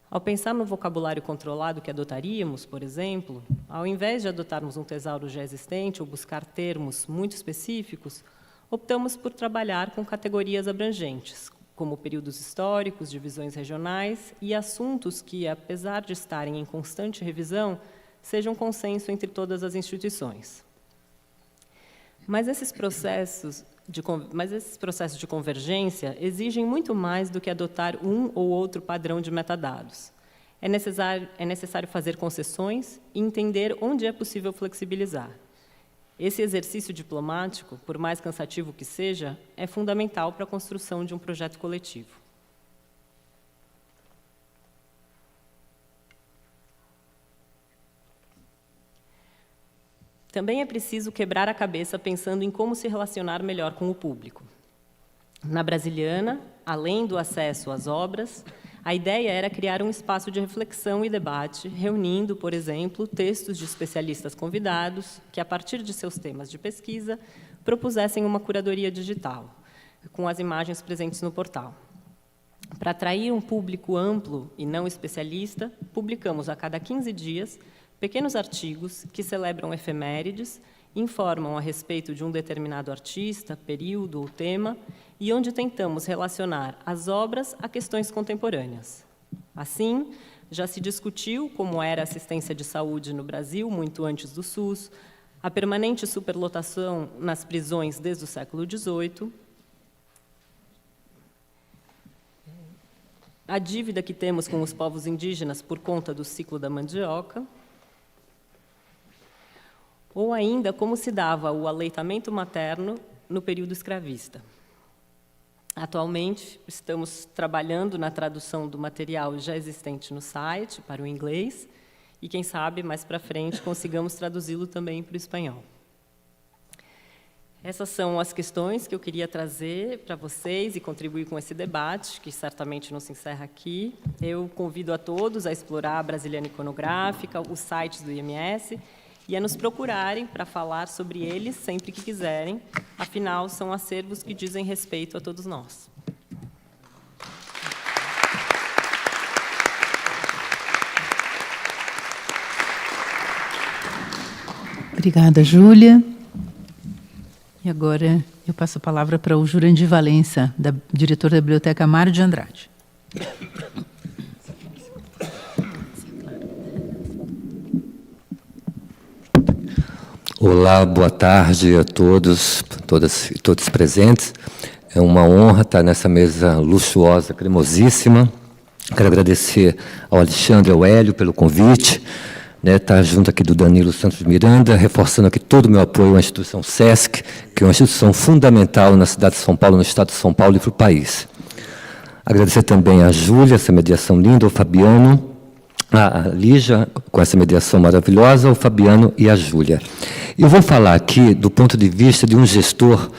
Ao pensar no vocabulário controlado que adotaríamos, por exemplo, ao invés de adotarmos um tesauro já existente ou buscar termos muito específicos, optamos por trabalhar com categorias abrangentes, como períodos históricos, divisões regionais e assuntos que, apesar de estarem em constante revisão, sejam consenso entre todas as instituições. Mas esses processos de convergência exigem muito mais do que adotar um ou outro padrão de metadados. É necessário fazer concessões e entender onde é possível flexibilizar. Esse exercício diplomático, por mais cansativo que seja, é fundamental para a construção de um projeto coletivo. Também é preciso quebrar a cabeça pensando em como se relacionar melhor com o público. Na Brasiliana, além do acesso às obras, a ideia era criar um espaço de reflexão e debate, reunindo, por exemplo, textos de especialistas convidados que, a partir de seus temas de pesquisa, propusessem uma curadoria digital, com as imagens presentes no portal. Para atrair um público amplo e não especialista, publicamos a cada 15 dias pequenos artigos que celebram efemérides, informam a respeito de um determinado artista, período ou tema, e onde tentamos relacionar as obras a questões contemporâneas. Assim, já se discutiu como era a assistência de saúde no Brasil, muito antes do SUS, a permanente superlotação nas prisões desde o século XVIII, a dívida que temos com os povos indígenas por conta do ciclo da mandioca, ou ainda como se dava o aleitamento materno no período escravista. Atualmente, estamos trabalhando na tradução do material já existente no site para o inglês e, quem sabe, mais para frente, consigamos traduzi-lo também para o espanhol. Essas são as questões que eu queria trazer para vocês e contribuir com esse debate, que certamente não se encerra aqui. Eu convido a todos a explorar a Brasiliana Iconográfica, os sites do IMS, e a nos procurarem para falar sobre eles sempre que quiserem. Afinal, são acervos que dizem respeito a todos nós. Obrigada, Júlia. E E agora eu passo a palavra para o Jurandir Valença, diretor da Biblioteca Mário de Andrade. Olá, boa tarde a todos, todas e todos presentes. É uma honra estar nessa mesa luxuosa, cremosíssima. Quero agradecer ao Alexandre e ao Hélio pelo convite, estar junto aqui do Danilo Santos Miranda, reforçando aqui todo o meu apoio à instituição SESC, que é uma instituição fundamental na cidade de São Paulo, no estado de São Paulo e para o país. Agradecer também a Júlia, essa mediação linda, o Fabiano, a Lígia, com essa mediação maravilhosa, o Fabiano e a Júlia. Eu vou falar aqui do ponto de vista de um gestor,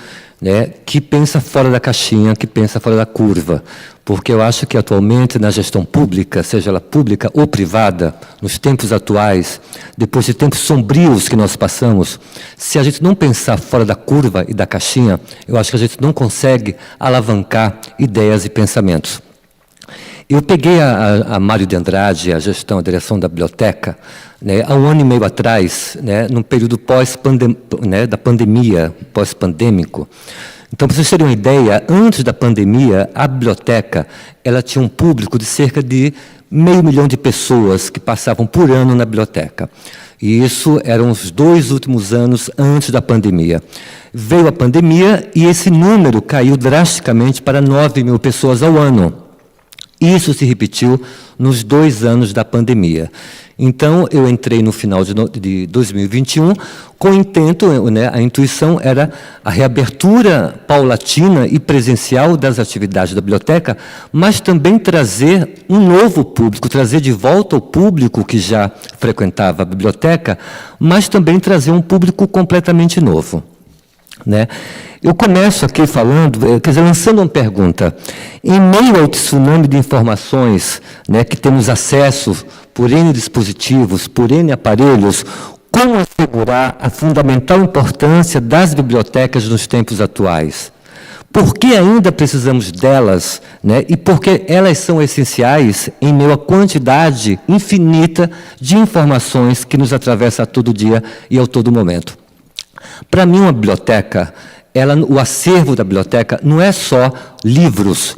que pensa fora da caixinha, que pensa fora da curva, porque eu acho que atualmente na gestão pública, seja ela pública ou privada, nos tempos atuais, depois de tempos sombrios que nós passamos, se a gente não pensar fora da curva e da caixinha, eu acho que a gente não consegue alavancar ideias e pensamentos. Eu peguei a Mário de Andrade, a gestão, a direção da biblioteca, há 1 ano e meio atrás, num período da pandemia, pós-pandêmico. Então, para vocês terem uma ideia, antes da pandemia, a biblioteca ela tinha um público de cerca de 500 mil de pessoas que passavam por ano na biblioteca. E isso eram os 2 últimos anos antes da pandemia. Veio a pandemia e esse número caiu drasticamente para 9 mil pessoas ao ano. Isso se repetiu nos 2 anos da pandemia. Então, eu entrei no final de 2021 com o intento, a intuição era a reabertura paulatina e presencial das atividades da biblioteca, mas também trazer um novo público, trazer de volta o público que já frequentava a biblioteca, mas também trazer um público completamente novo. Eu começo aqui falando, lançando uma pergunta. Em meio ao tsunami de informações que temos acesso por N dispositivos, por N aparelhos, como assegurar a fundamental importância das bibliotecas nos tempos atuais? Por que ainda precisamos delas, e por que elas são essenciais em meio à quantidade infinita de informações que nos atravessa a todo dia e a todo momento? Para mim, uma biblioteca, o acervo da biblioteca não é só livros,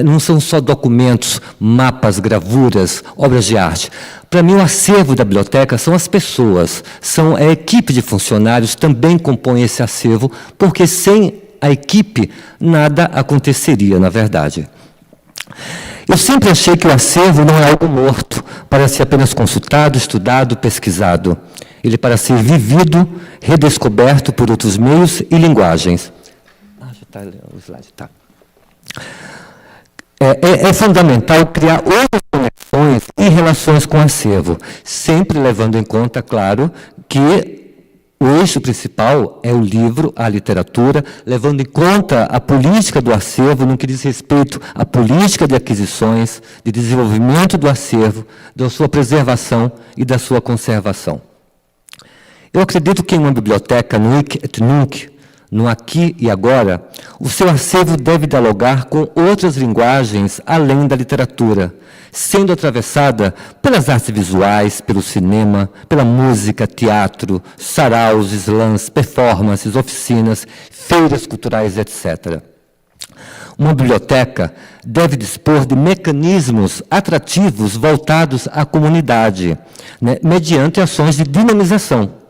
não são só documentos, mapas, gravuras, obras de arte. Para mim, o acervo da biblioteca são as pessoas, são a equipe de funcionários também compõe esse acervo, porque sem a equipe nada aconteceria, na verdade. Eu sempre achei que o acervo não é algo morto, para ser apenas consultado, estudado, pesquisado. Ele para ser vivido, redescoberto por outros meios e linguagens. Já está o slide, tá. É fundamental criar outras conexões e relações com o acervo, sempre levando em conta, claro, que o eixo principal é o livro, a literatura, levando em conta a política do acervo no que diz respeito à política de aquisições, de desenvolvimento do acervo, da sua preservação e da sua conservação. Eu acredito que em uma biblioteca, no hic et nunc, no aqui e agora, o seu acervo deve dialogar com outras linguagens além da literatura, sendo atravessada pelas artes visuais, pelo cinema, pela música, teatro, saraus, slams, performances, oficinas, feiras culturais, etc. Uma biblioteca deve dispor de mecanismos atrativos voltados à comunidade, mediante ações de dinamização.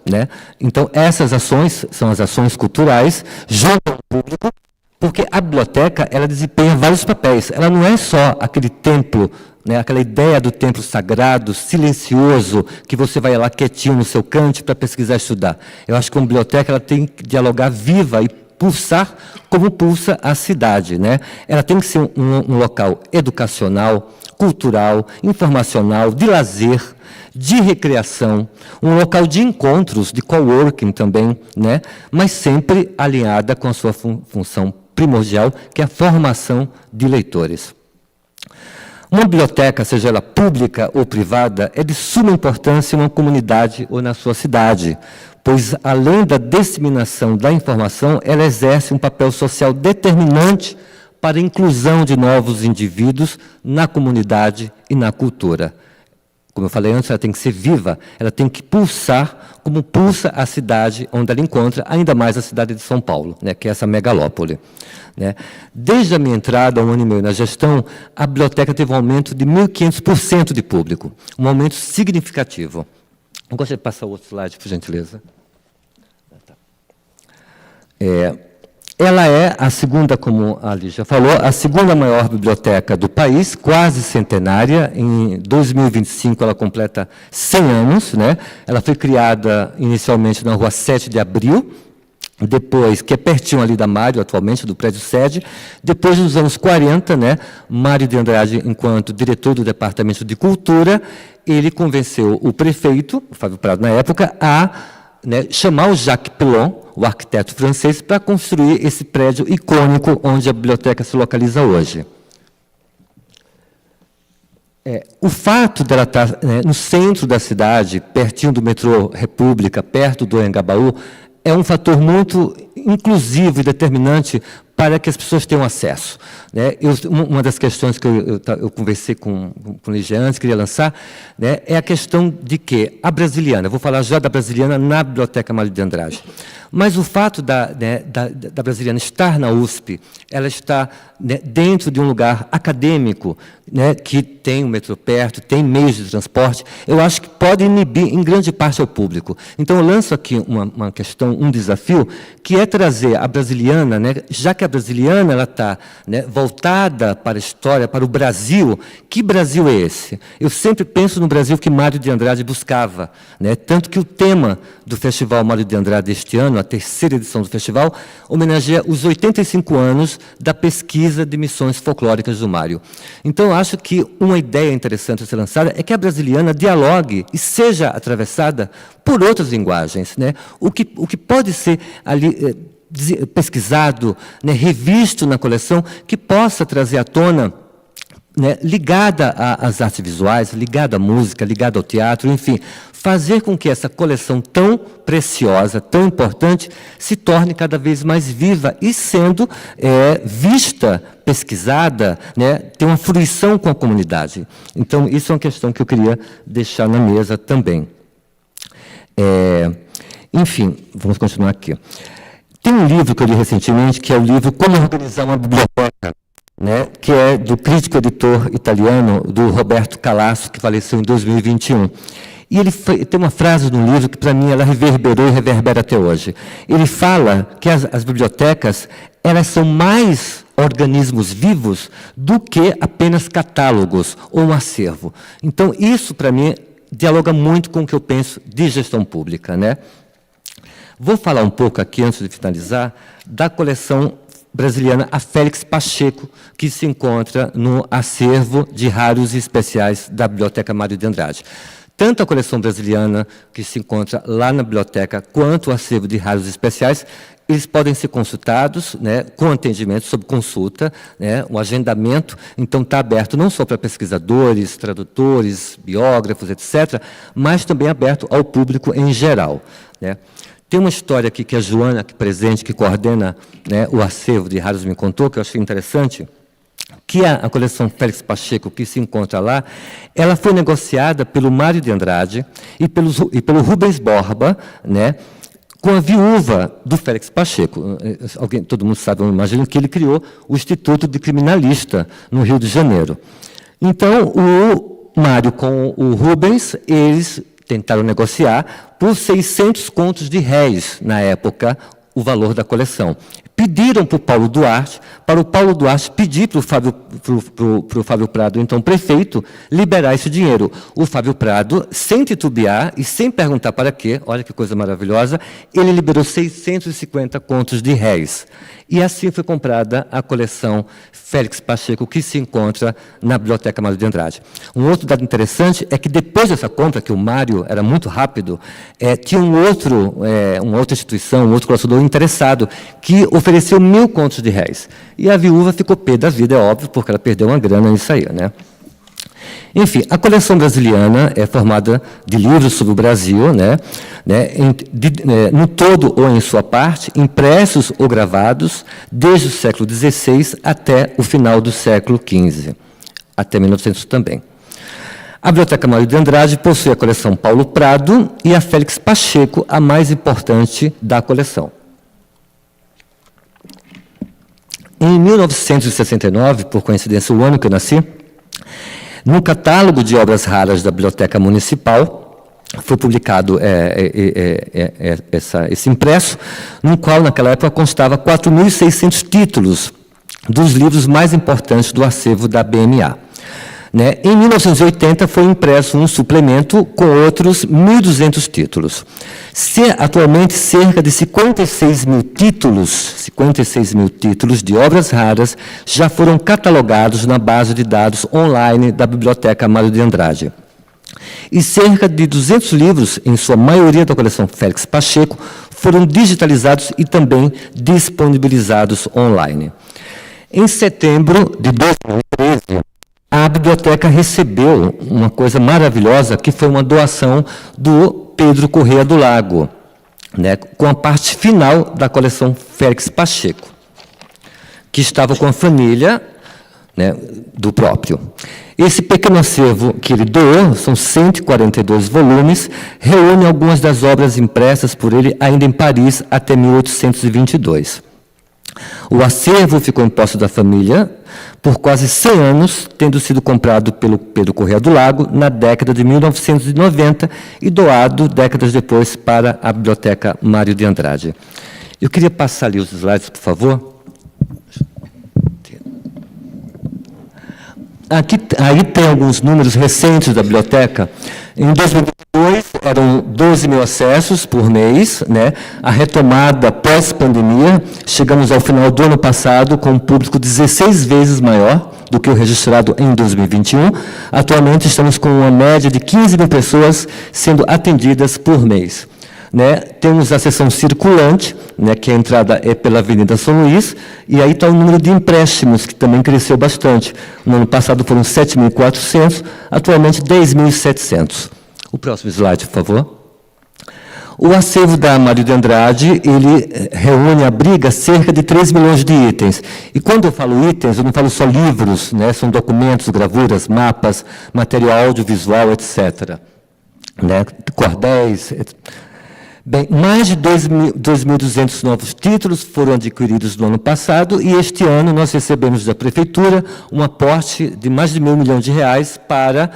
Então, essas ações são as ações culturais junto ao público, porque a biblioteca ela desempenha vários papéis. Ela não é só aquele templo, aquela ideia do templo sagrado, silencioso, que você vai lá quietinho no seu canto para pesquisar e estudar. Eu acho que uma biblioteca ela tem que dialogar viva e pulsar como pulsa a cidade. Ela tem que ser um local educacional, cultural, informacional, de lazer, de recreação, um local de encontros, de coworking também, mas sempre alinhada com a sua função primordial, que é a formação de leitores. Uma biblioteca, seja ela pública ou privada, é de suma importância em uma comunidade ou na sua cidade, pois, além da disseminação da informação, ela exerce um papel social determinante para a inclusão de novos indivíduos na comunidade e na cultura. Como eu falei antes, ela tem que ser viva, ela tem que pulsar como pulsa a cidade onde ela encontra, ainda mais a cidade de São Paulo, né, que é essa megalópole. Né. Desde a minha entrada, 1 ano e meio na gestão, a biblioteca teve um aumento de 1.500% de público, um aumento significativo. Eu gostaria de passar o outro slide, por gentileza. Ela é a segunda, como a Lígia falou, a segunda maior biblioteca do país, quase centenária. Em 2025 ela completa 100 anos. Né? Ela foi criada inicialmente na rua 7 de Abril, depois, que é pertinho ali da Mário, atualmente, do prédio sede. Depois, nos anos 40, né, Mário de Andrade, enquanto diretor do Departamento de Cultura, ele convenceu o prefeito, o Fábio Prado na época, a chamar o Jacques Pilon, o arquiteto francês, para construir esse prédio icônico onde a biblioteca se localiza hoje. O fato dela estar no centro da cidade, pertinho do metrô República, perto do Anhangabaú, é um fator muito inclusivo e determinante para que as pessoas tenham acesso. Né? Uma das questões que eu conversei com o Lígia antes, queria lançar, né, é a questão de que a Brasiliana, vou falar já da Brasiliana na Biblioteca Mário de Andrade, mas o fato da Brasiliana estar na USP, ela está, né, dentro de um lugar acadêmico, né, que tem um metrô perto, tem meios de transporte, eu acho que pode inibir em grande parte ao público. Então, eu lanço aqui uma questão, um desafio, que é trazer a Brasiliana, né, já que a Brasiliana ela está, né, voltada para a história, para o Brasil. Que Brasil é esse? Eu sempre penso no Brasil que Mário de Andrade buscava, né? Tanto que o tema do Festival Mário de Andrade este ano, a terceira edição do festival, homenageia os 85 anos da pesquisa de missões folclóricas do Mário. Então, eu acho que uma ideia interessante a ser lançada é que a Brasiliana dialogue e seja atravessada por outras linguagens, né? O que pode ser ali pesquisado, né, revisto na coleção, que possa trazer à tona, né, ligada às artes visuais, ligada à música, ligada ao teatro, enfim, fazer com que essa coleção tão preciosa, tão importante, se torne cada vez mais viva e sendo vista, pesquisada, né, ter uma fruição com a comunidade. Então, isso é uma questão que eu queria deixar na mesa também. Enfim, vamos continuar aqui. Tem um livro que eu li recentemente, que é o livro Como Organizar uma Biblioteca, né, que é do crítico editor italiano, do Roberto Calasso, que faleceu em 2021. E ele tem uma frase no livro que, para mim, ela reverberou e reverbera até hoje. Ele fala que as bibliotecas, elas são mais organismos vivos do que apenas catálogos ou um acervo. Então, isso, para mim, dialoga muito com o que eu penso de gestão pública, né? Vou falar um pouco aqui, antes de finalizar, da coleção brasiliana A Félix Pacheco, que se encontra no acervo de raros e especiais da Biblioteca Mário de Andrade. Tanto a coleção brasiliana, que se encontra lá na biblioteca, quanto o acervo de raros e especiais, eles podem ser consultados, né, com atendimento, sob consulta, né, um agendamento. Então, está aberto não só para pesquisadores, tradutores, biógrafos, etc., mas também aberto ao público em geral, né. Tem uma história aqui que a Joana, aqui presente, que coordena, né, o acervo de raros, me contou, que eu achei interessante, que a coleção Félix Pacheco, que se encontra lá, ela foi negociada pelo Mário de Andrade e pelo Rubens Borba, né, com a viúva do Félix Pacheco. Todo mundo sabe, eu imagino, que ele criou o Instituto de Criminalista no Rio de Janeiro. Então, o Mário com o Rubens, eles tentaram negociar por 600 contos de réis, na época, o valor da coleção. Pediram para o Paulo Duarte pedir para o Fábio Prado, então prefeito, liberar esse dinheiro. O Fábio Prado, sem titubear e sem perguntar para quê, olha que coisa maravilhosa, ele liberou 650 contos de réis. E assim foi comprada a coleção Félix Pacheco, que se encontra na Biblioteca Mário de Andrade. Um outro dado interessante é que depois dessa compra, que o Mário era muito rápido, tinha uma outra instituição, um outro colecionador interessado, que ofereceu 1.000 contos de réis. E a viúva ficou pé da vida, é óbvio, porque ela perdeu uma grana nisso aí, né? Enfim, a coleção brasiliana é formada de livros sobre o Brasil, né, no todo ou em sua parte, impressos ou gravados, desde o século XVI até o final do século XV, até 1900 também. A Biblioteca Mário de Andrade possui a coleção Paulo Prado e a Félix Pacheco, a mais importante da coleção. Em 1969, por coincidência o ano que eu nasci, no catálogo de obras raras da Biblioteca Municipal, foi publicado esse impresso, no qual, naquela época, constava 4.600 títulos dos livros mais importantes do acervo da BMA. Né? Em 1980, foi impresso um suplemento com outros 1.200 títulos. Atualmente, cerca de 56 mil títulos de obras raras já foram catalogados na base de dados online da Biblioteca Mário de Andrade. E cerca de 200 livros, em sua maioria da coleção Félix Pacheco, foram digitalizados e também disponibilizados online. Em setembro de 2013, a biblioteca recebeu uma coisa maravilhosa, que foi uma doação do Pedro Corrêa do Lago, né, com a parte final da coleção Félix Pacheco, que estava com a família, né, do próprio. Esse pequeno acervo que ele doou, são 142 volumes, reúne algumas das obras impressas por ele ainda em Paris até 1822. O acervo ficou em posse da família por quase 100 anos, tendo sido comprado pelo Pedro Corrêa do Lago na década de 1990 e doado décadas depois para a Biblioteca Mário de Andrade. Eu queria passar ali os slides, por favor. Aí tem alguns números recentes da biblioteca. Em 2022, eram 12 mil acessos por mês, né? A retomada pós-pandemia, chegamos ao final do ano passado com um público 16 vezes maior do que o registrado em 2021. Atualmente, estamos com uma média de 15 mil pessoas sendo atendidas por mês. Né? Temos a seção circulante, né, que a entrada é pela Avenida São Luís, e aí está o número de empréstimos, que também cresceu bastante. No ano passado foram 7.400, atualmente 10.700. O próximo slide, por favor. O acervo da Mário de Andrade, ele reúne, abriga cerca de 3 milhões de itens. E quando eu falo itens, eu não falo só livros, né? São documentos, gravuras, mapas, material audiovisual, etc. Né? Cordéis, etc. Bem, mais de 2.200 novos títulos foram adquiridos no ano passado e este ano nós recebemos da Prefeitura um aporte de mais de R$1 milhão para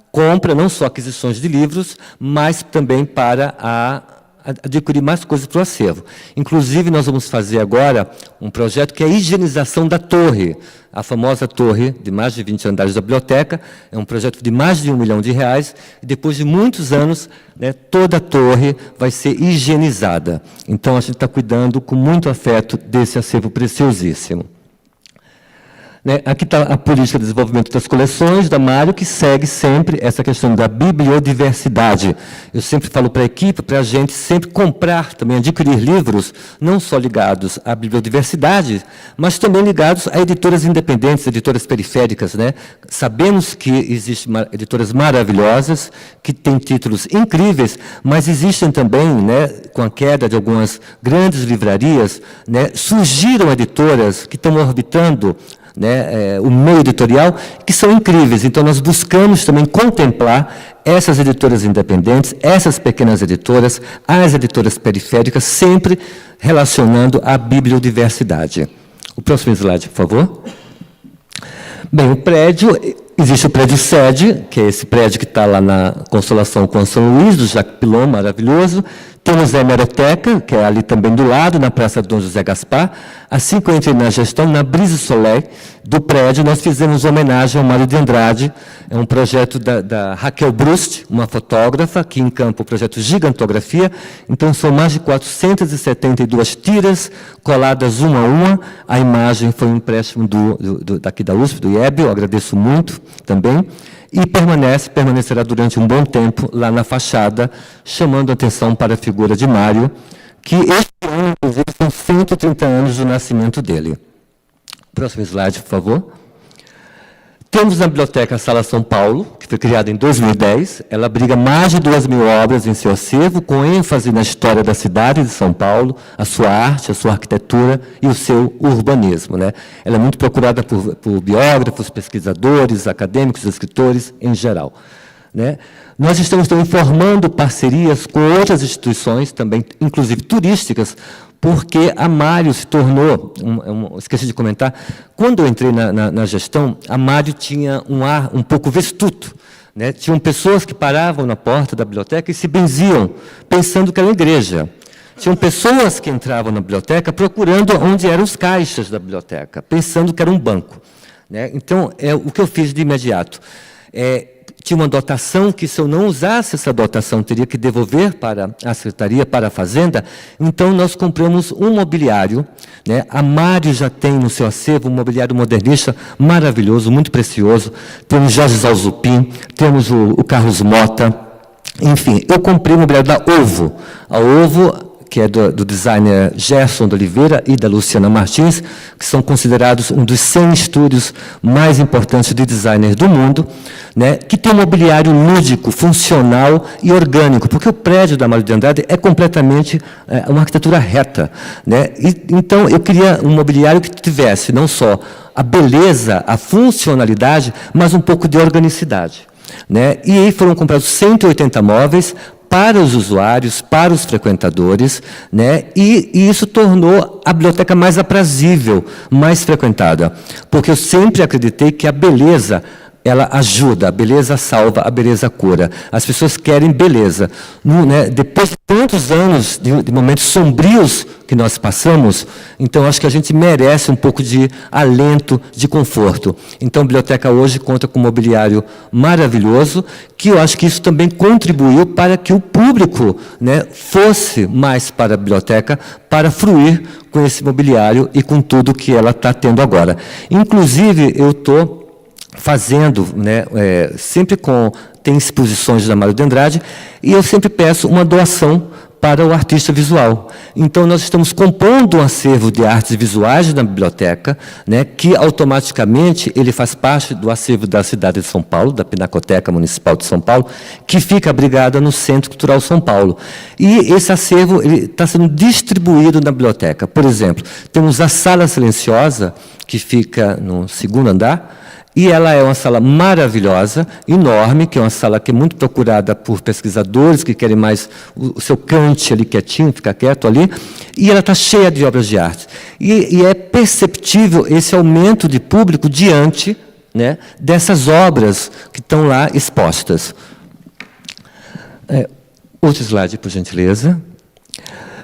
compra, não só aquisições de livros, mas também para adquirir mais coisas para o acervo. Inclusive, nós vamos fazer agora um projeto que é a higienização da torre, a famosa torre de mais de 20 andares da biblioteca. É um projeto de mais de R$1 milhão, e depois de muitos anos, né, toda a torre vai ser higienizada. Então, a gente está cuidando com muito afeto desse acervo preciosíssimo. Né, aqui está a política de desenvolvimento das coleções da Mário, que segue sempre essa questão da bibliodiversidade. Eu sempre falo para a equipe, para a gente sempre comprar, também adquirir livros, não só ligados à bibliodiversidade, mas também ligados a editoras independentes, editoras periféricas. Né? Sabemos que existem editoras maravilhosas, que têm títulos incríveis, mas existem também, né, com a queda de algumas grandes livrarias, né, surgiram editoras que estão orbitando, né, o meio editorial, que são incríveis. Então, nós buscamos também contemplar essas editoras independentes, essas pequenas editoras, as editoras periféricas, sempre relacionando a bibliodiversidade. O próximo slide, por favor. Bem, o prédio, existe o prédio sede, que é esse prédio que está lá na Consolação com São Luís, do Jacques Pilon, maravilhoso. Temos a hemeroteca, que é ali também do lado, na Praça Dom José Gaspar. Assim que eu entrei na gestão, na Brise Soleil do prédio, nós fizemos homenagem ao Mário de Andrade. É um projeto da Raquel Brust, uma fotógrafa, que encampa o projeto Gigantografia. Então, são mais de 472 tiras, coladas uma a uma. A imagem foi um empréstimo daqui da USP, do IEB, eu agradeço muito também. E permanecerá durante um bom tempo lá na fachada, chamando a atenção para a figura de Mário, que este ano, inclusive, são 130 anos do nascimento dele. Próximo slide, por favor. Temos na biblioteca a Sala São Paulo, que foi criada em 2010. Ela abriga mais de 2.000 obras em seu acervo, com ênfase na história da cidade de São Paulo, a sua arte, a sua arquitetura e o seu urbanismo. Né? Ela é muito procurada por biógrafos, pesquisadores, acadêmicos, escritores em geral. né? Nós estamos também formando parcerias com outras instituições, também, inclusive turísticas, porque a Mário se tornou, esqueci de comentar, quando eu entrei na gestão, a Mário tinha um ar um pouco vestuto, né? Tinham pessoas que paravam na porta da biblioteca e se benziam, pensando que era uma igreja. Tinham pessoas que entravam na biblioteca procurando onde eram os caixas da biblioteca, pensando que era um banco, né? Então, o que eu fiz de imediato? Tinha uma dotação que, se eu não usasse essa dotação, teria que devolver para a Secretaria, para a Fazenda. Então, nós compramos um mobiliário, né? A Mário já tem no seu acervo um mobiliário modernista maravilhoso, muito precioso. Temos Jorge Zalzupin, temos o Carlos Mota. Enfim, eu comprei o mobiliário da Ovo. A Ovo, que é do designer Gerson de Oliveira e da Luciana Martins, que são considerados um dos 100 estúdios mais importantes de designer do mundo, né, que tem um mobiliário lúdico, funcional e orgânico, porque o prédio da Mário de Andrade é completamente uma arquitetura reta, né? Então, eu queria um mobiliário que tivesse não só a beleza, a funcionalidade, mas um pouco de organicidade, né? E aí foram comprados 180 móveis, para os usuários, para os frequentadores, né? E isso tornou a biblioteca mais aprazível, mais frequentada, porque eu sempre acreditei que a beleza, ela ajuda, a beleza salva, a beleza cura. As pessoas querem beleza. Né? Depois de tantos anos de momentos sombrios que nós passamos, então acho que a gente merece um pouco de alento, de conforto. Então a biblioteca hoje conta com um mobiliário maravilhoso, que eu acho que isso também contribuiu para que o público, né, fosse mais para a biblioteca, para fruir com esse mobiliário e com tudo que ela está tendo agora. Inclusive, eu estou fazendo, né, sempre tem exposições da Mário de Andrade, e eu sempre peço uma doação para o artista visual. Então, nós estamos compondo um acervo de artes visuais na biblioteca, né, que automaticamente ele faz parte do acervo da cidade de São Paulo, da Pinacoteca Municipal de São Paulo, que fica abrigada no Centro Cultural São Paulo. E esse acervo está sendo distribuído na biblioteca. Por exemplo, temos a Sala Silenciosa, que fica no 2º andar, e ela é uma sala maravilhosa, enorme, que é uma sala que é muito procurada por pesquisadores que querem mais o seu cante ali quietinho, ficar quieto ali, e ela está cheia de obras de arte. E é perceptível esse aumento de público diante, né, dessas obras que estão lá expostas. Outro slide, por gentileza.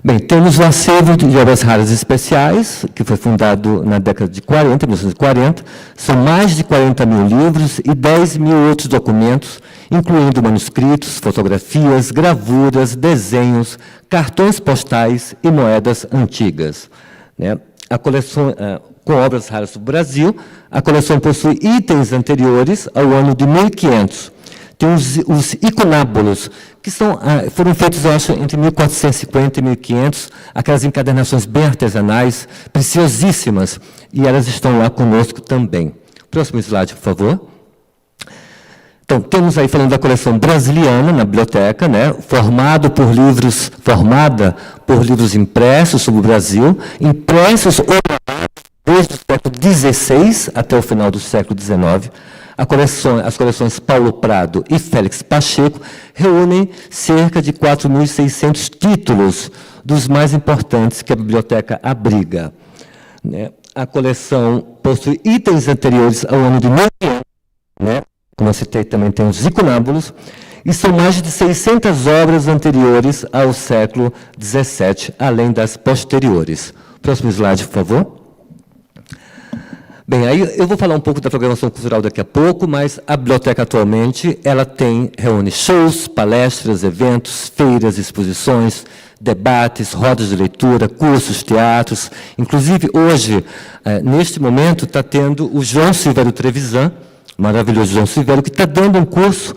Bem, temos o acervo de obras raras especiais, que foi fundado na década de 1940. São mais de 40 mil livros e 10 mil outros documentos, incluindo manuscritos, fotografias, gravuras, desenhos, cartões postais e moedas antigas, né? A coleção, com obras raras do Brasil, a coleção possui itens anteriores ao ano de 1500. Tem os iconábulos, que foram feitos, eu acho, entre 1450 e 1500, aquelas encadernações bem artesanais, preciosíssimas, e elas estão lá conosco também. Próximo slide, por favor. Então, temos aí, falando da coleção brasiliana na biblioteca, né, formada por livros impressos sobre o Brasil, impressos desde o século XVI até o final do século XIX. As coleções Paulo Prado e Félix Pacheco reúnem cerca de 4.600 títulos dos mais importantes que a biblioteca abriga, né? A coleção possui itens anteriores ao ano de 1500, né? Como eu citei, também tem os iconábulos, e são mais de 600 obras anteriores ao século XVII, além das posteriores. Próximo slide, por favor. Bem, aí eu vou falar um pouco da programação cultural daqui a pouco, mas a biblioteca atualmente reúne shows, palestras, eventos, feiras, exposições, debates, rodas de leitura, cursos, teatros. Inclusive, hoje, neste momento, está tendo o João Silvério Trevisan, maravilhoso João Silvério, que está dando um curso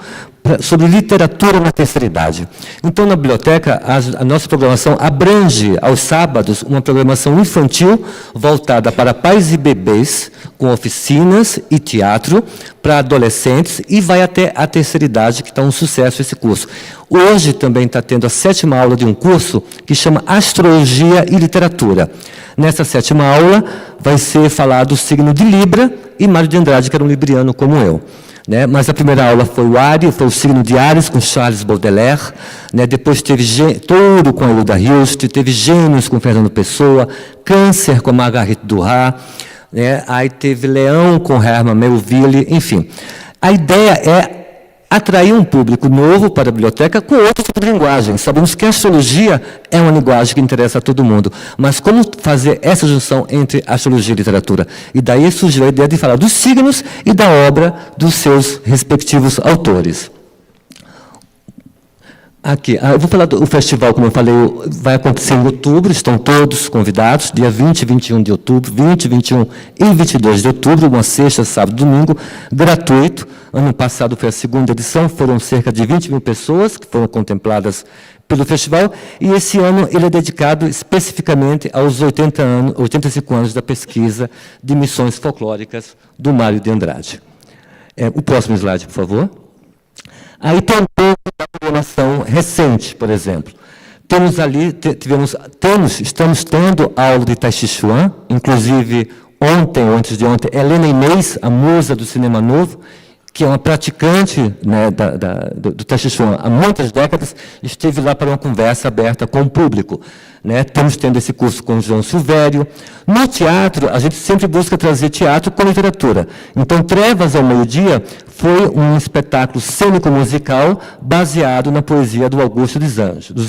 sobre literatura na terceira idade. Então, na biblioteca, a nossa programação abrange, aos sábados, uma programação infantil voltada para pais e bebês, com oficinas e teatro para adolescentes, e vai até a terceira idade, que está um sucesso esse curso. Hoje também está tendo a 7ª aula de um curso que chama Astrologia e Literatura. Nessa 7ª aula vai ser falado o signo de Libra, e Mário de Andrade, que era um libriano como eu. né? Mas a primeira aula foi o Ário, foi o signo de Áries com Charles Baudelaire, né? Depois teve Touro com a Hilda Hilst, teve Gêmeos com Fernando Pessoa, Câncer com Marguerite Duras, né? Aí teve Leão com Herman Melville, enfim. A ideia é atrair um público novo para a biblioteca com outro tipo de linguagem. Sabemos que a astrologia é uma linguagem que interessa a todo mundo, mas como fazer essa junção entre astrologia e literatura? E daí surgiu a ideia de falar dos signos e da obra dos seus respectivos autores. Aqui, eu vou falar do festival, como eu falei, vai acontecer em outubro, estão todos convidados, dia 20 e 21 de outubro, 20, 21 e 22 de outubro, uma sexta, sábado e domingo, gratuito. Ano passado foi a segunda edição, foram cerca de 20 mil pessoas que foram contempladas pelo festival, e esse ano ele é dedicado especificamente aos 85 anos da pesquisa de missões folclóricas do Mário de Andrade. O próximo slide, por favor. Aí tem um pouco da programação recente, por exemplo. Estamos tendo aula de Tai Chi Chuan, inclusive ontem ou antes de ontem, Helena Inês, a musa do cinema novo, que é uma praticante, né, do Tai Chi Chuan há muitas décadas, esteve lá para uma conversa aberta com o público. Né? Estamos tendo esse curso com o João Silvério. No teatro, a gente sempre busca trazer teatro com literatura. Então, Trevas ao Meio-Dia foi um espetáculo cênico-musical baseado na poesia do Augusto dos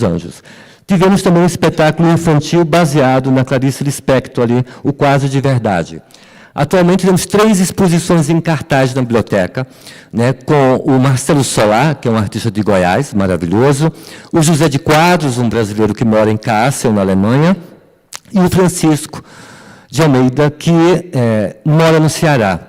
Anjos. Tivemos também um espetáculo infantil baseado na Clarice Lispector, ali, O Quase de Verdade. Atualmente temos 3 exposições em cartaz na biblioteca, né, com o Marcelo Solar, que é um artista de Goiás, maravilhoso, o José de Quadros, um brasileiro que mora em Kassel, na Alemanha, e o Francisco de Almeida, que mora no Ceará.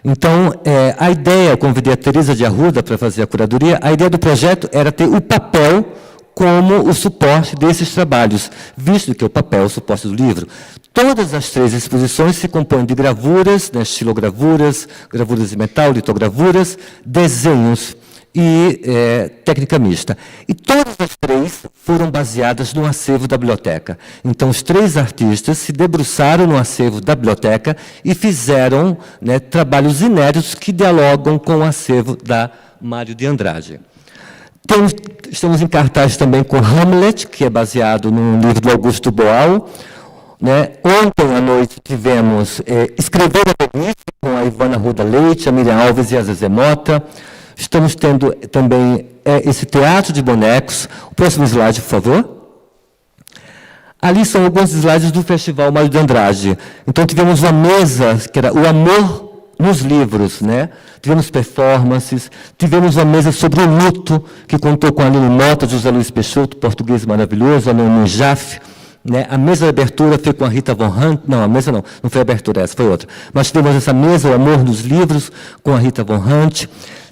Então, a ideia, eu convidei a Teresa de Arruda para fazer a curadoria, a ideia do projeto era ter o papel como o suporte desses trabalhos, visto que o papel é o suporte do livro. Todas as 3 exposições se compõem de gravuras, né, estilogravuras, gravuras de metal, litogravuras, desenhos e técnica mista. E todas as 3 foram baseadas no acervo da biblioteca. Então, os 3 artistas se debruçaram no acervo da biblioteca e fizeram, né, trabalhos inéditos que dialogam com o acervo da Mário de Andrade. Estamos em cartaz também com Hamlet, que é baseado num livro do Augusto Boal. Né? Ontem à noite tivemos Escrever a Velhice, com a Ivana Ruda Leite, a Miriam Alves e a Zezé Mota. Estamos tendo também esse teatro de bonecos. O próximo slide, por favor. Ali são alguns slides do Festival Mário de Andrade. Então, tivemos uma mesa, que era o amor nos livros, né? Tivemos performances, tivemos uma mesa sobre o luto, que contou com a Aline Mota, José Luiz Peixoto, português maravilhoso, a Noemi Jaffe, né? A mesa de abertura foi com a Rita Von Hunt, não, a mesa não foi a abertura, essa foi outra. Mas tivemos essa mesa, o amor nos livros, com a Rita Von Hunt.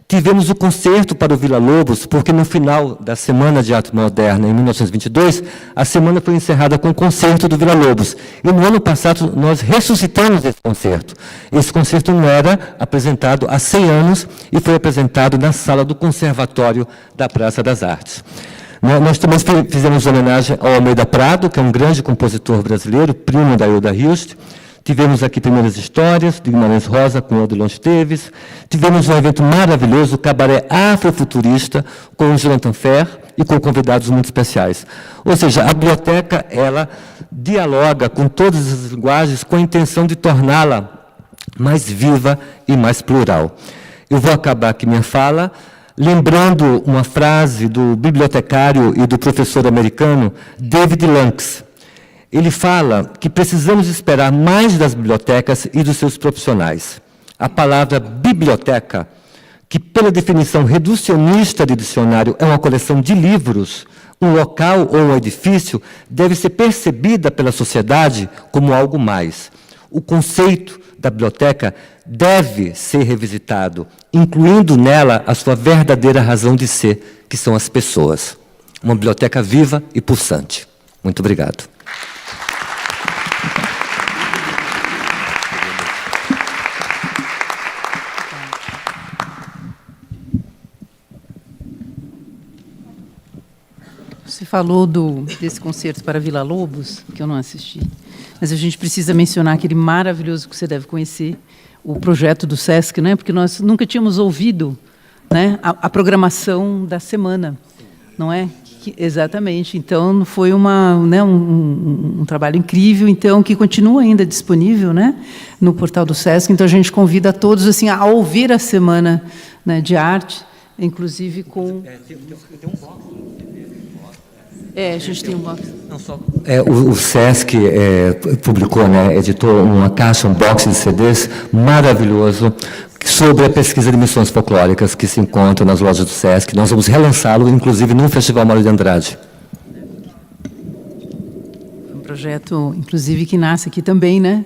Tivemos o concerto para o Vila Lobos, porque no final da Semana de Arte Moderna, em 1922, a semana foi encerrada com o concerto do Vila Lobos. E no ano passado, nós ressuscitamos esse concerto. Esse concerto não era apresentado há 100 anos e foi apresentado na sala do Conservatório da Praça das Artes. Nós também fizemos homenagem ao Almeida Prado, que é um grande compositor brasileiro, primo da Hilda Hilst. Tivemos aqui Primeiras Histórias, de Guimarães Rosa, com o Odilon Esteves. Tivemos um evento maravilhoso, o Cabaré Afrofuturista, com o Jonathan Fer e com convidados muito especiais. Ou seja, a biblioteca, ela dialoga com todas as linguagens com a intenção de torná-la mais viva e mais plural. Eu vou acabar aqui minha fala lembrando uma frase do bibliotecário e do professor americano David Lanks. Ele fala que precisamos esperar mais das bibliotecas e dos seus profissionais. A palavra biblioteca, que pela definição reducionista de dicionário é uma coleção de livros, um local ou um edifício, deve ser percebida pela sociedade como algo mais. O conceito da biblioteca deve ser revisitado, incluindo nela a sua verdadeira razão de ser, que são as pessoas. Uma biblioteca viva e pulsante. Muito obrigado. Você falou desse concerto para Vila Lobos, que eu não assisti, mas a gente precisa mencionar aquele maravilhoso que você deve conhecer, o projeto do SESC, né? Porque nós nunca tínhamos ouvido, né, a programação da semana, não é? Exatamente. Então, foi um trabalho incrível, então, que continua ainda disponível, né, no portal do SESC. Então, a gente convida a todos assim, a ouvir a Semana, né, de Arte, inclusive com... Tem um box. A gente tem um box. O SESC publicou, né, editou uma caixa, um box de CDs maravilhoso sobre a pesquisa de missões folclóricas que se encontram nas lojas do SESC. Nós vamos relançá-lo, inclusive, no Festival Mário de Andrade. Um projeto, inclusive, que nasce aqui também, né,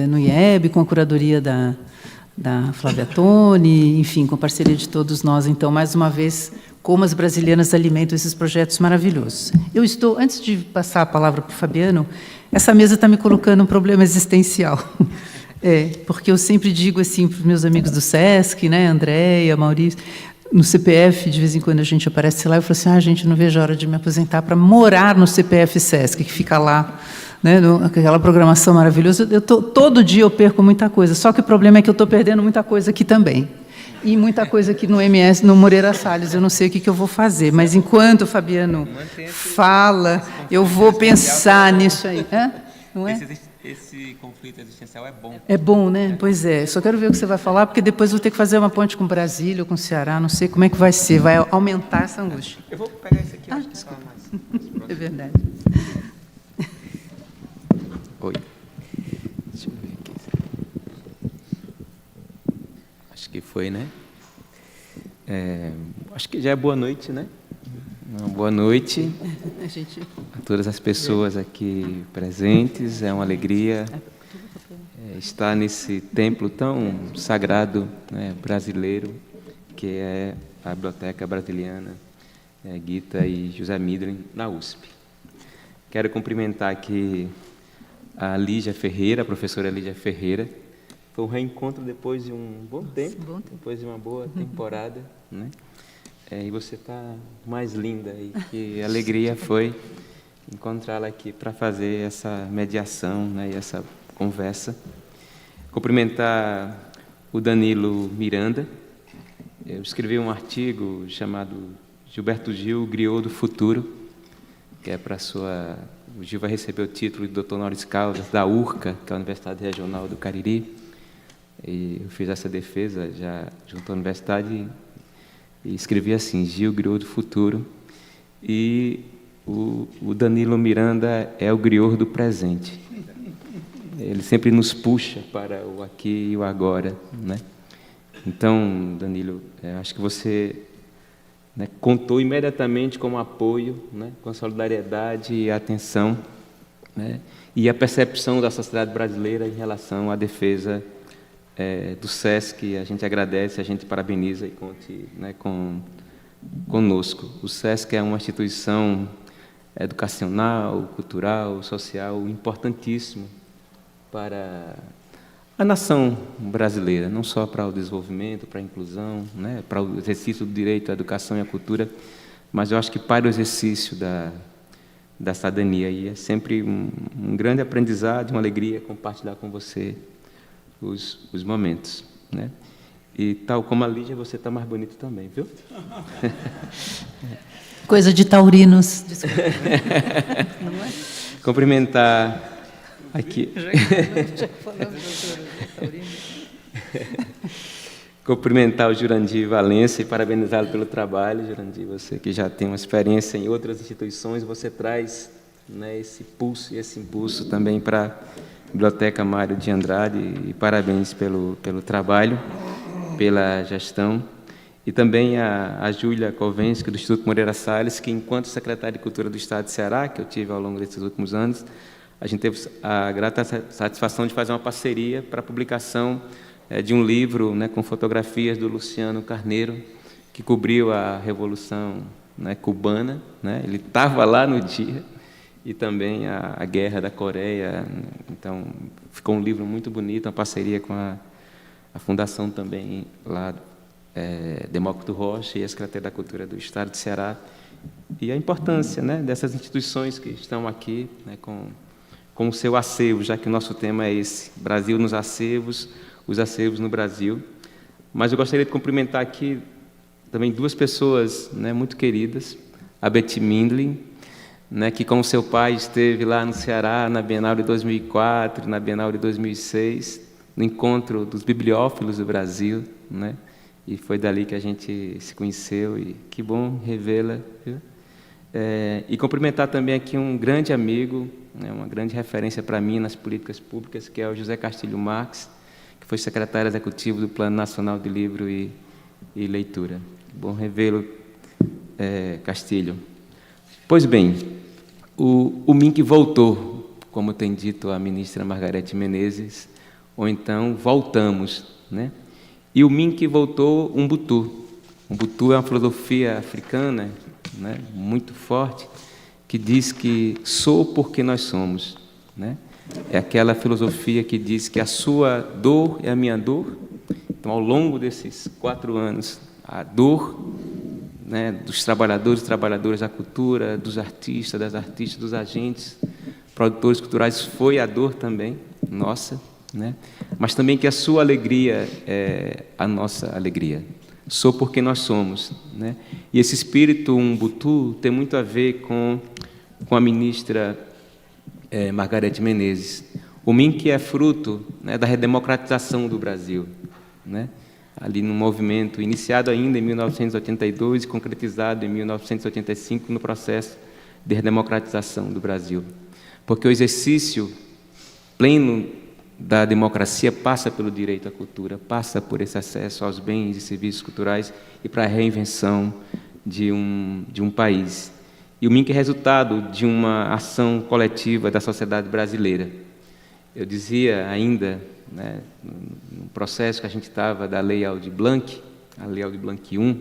no IEB, com a curadoria da Flávia Toni, enfim, com a parceria de todos nós. Então, mais uma vez, como as brasilianas alimentam esses projetos maravilhosos. Eu estou, antes de passar a palavra para o Fabiano, essa mesa está me colocando um problema existencial. Porque eu sempre digo assim para os meus amigos do SESC, né, Andréia, Maurício, no CPF, de vez em quando a gente aparece lá, eu falo assim, gente, não vejo a hora de me aposentar para morar no CPF SESC, que fica lá, né, aquela programação maravilhosa. Todo dia eu perco muita coisa, só que o problema é que eu estou perdendo muita coisa aqui também. E muita coisa aqui no MS, no Moreira Salles, eu não sei o que eu vou fazer, mas enquanto o Fabiano fala, eu vou pensar nisso aí. Não é? Esse conflito existencial é bom. É bom, né? Pois é. Só quero ver o que você vai falar, porque depois vou ter que fazer uma ponte com Brasília ou com Ceará, não sei como é que vai ser. Vai aumentar essa angústia. Eu vou pegar esse aqui, acho que desculpa. mais É verdade. Oi. Deixa eu ver aqui. Acho que foi, né? Acho que já é boa noite, né? Uma boa noite a todas as pessoas aqui presentes. É uma alegria estar nesse templo tão sagrado, né, brasileiro, que é a Biblioteca Brasiliana Gita e José Midlen, na USP. Quero cumprimentar aqui a Lígia Ferreira, a professora Lígia Ferreira. Foi um reencontro depois de um bom tempo, depois de uma boa temporada, né? E você está mais linda, e que alegria foi encontrá-la aqui para fazer essa mediação, né, e essa conversa. Cumprimentar o Danilo Miranda. Eu escrevi um artigo chamado Gilberto Gil, Griot do Futuro, que é para sua... O Gil vai receber o título de Dr. Honoris Causa da URCA, que é a Universidade Regional do Cariri. E eu fiz essa defesa já junto à universidade e escrevi assim, Gil, Griot do Futuro. E o Danilo Miranda é o Griot do presente. Ele sempre nos puxa para o aqui e o agora, né? Então, Danilo, acho que você, né, contou imediatamente com o apoio, né, com a solidariedade e a atenção, né, e a percepção da sociedade brasileira em relação à defesa do SESC. A gente agradece, a gente parabeniza e conte, né, conosco. O SESC é uma instituição educacional, cultural, social importantíssima para a nação brasileira, não só para o desenvolvimento, para a inclusão, né, para o exercício do direito à educação e à cultura, mas eu acho que para o exercício da cidadania. E é sempre um grande aprendizado, uma alegria compartilhar com você os momentos, né? E tal como a Lígia, você está mais bonito também, viu? Coisa de taurinos. Não é? Cumprimentar aqui. Já falamos, doutora, Cumprimentar o Jurandir Valença e parabenizá-lo pelo trabalho. Jurandir, você que já tem uma experiência em outras instituições, você traz, né, esse pulso e esse impulso também para a Biblioteca Mário de Andrade, e parabéns pelo trabalho, pela gestão. E também a Júlia Kovensky, do Instituto Moreira Salles, que, enquanto secretária de Cultura do Estado de Ceará, que eu tive ao longo desses últimos anos, a gente teve a grata satisfação de fazer uma parceria para a publicação de um livro, né, com fotografias do Luciano Carneiro, que cobriu a Revolução, né, cubana, né? Ele estava lá no dia, e também a Guerra da Coreia. Então, ficou um livro muito bonito, uma parceria com a Fundação também lá, Demócrito Rocha, e a Secretaria da Cultura do Estado de Ceará. E a importância, né, dessas instituições que estão aqui, né, com o seu acervo, já que o nosso tema é esse, Brasil nos acervos, os acervos no Brasil. Mas eu gostaria de cumprimentar aqui também duas pessoas, né, muito queridas, a Betty Mindlin, né, que com seu pai esteve lá no Ceará na Bienal de 2004, na Bienal de 2006, no encontro dos bibliófilos do Brasil, né, e foi dali que a gente se conheceu, e que bom revê-la. E cumprimentar também aqui um grande amigo, né, uma grande referência para mim nas políticas públicas, que é o José Castilho Marques, que foi secretário executivo do Plano Nacional de Livro e Leitura. Bom revê-lo, Castilho. Pois bem, o MINC voltou, como tem dito a ministra Margarete Menezes, ou então voltamos, né? E o MINC voltou Umbutu. Umbutu é uma filosofia africana, né, muito forte, que diz que sou porque nós somos, né? É aquela filosofia que diz que a sua dor é a minha dor. Então, ao longo desses 4 anos, a dor, né, dos trabalhadores e trabalhadoras da cultura, dos artistas, das artistas, dos agentes, produtores culturais, foi a dor também, nossa, né? Mas também que a sua alegria é a nossa alegria. Sou porque nós somos, né? E esse espírito Umbutu tem muito a ver com a ministra Margarete Menezes. O MINC é fruto, né, da redemocratização do Brasil, né? Ali num movimento iniciado ainda em 1982 e concretizado em 1985 no processo de redemocratização do Brasil. Porque o exercício pleno da democracia passa pelo direito à cultura, passa por esse acesso aos bens e serviços culturais e para a reinvenção de um país. E o MINC é resultado de uma ação coletiva da sociedade brasileira. Eu dizia ainda, né, no processo que a gente estava da Lei Aldir Blanc, a Lei Aldir Blanc I,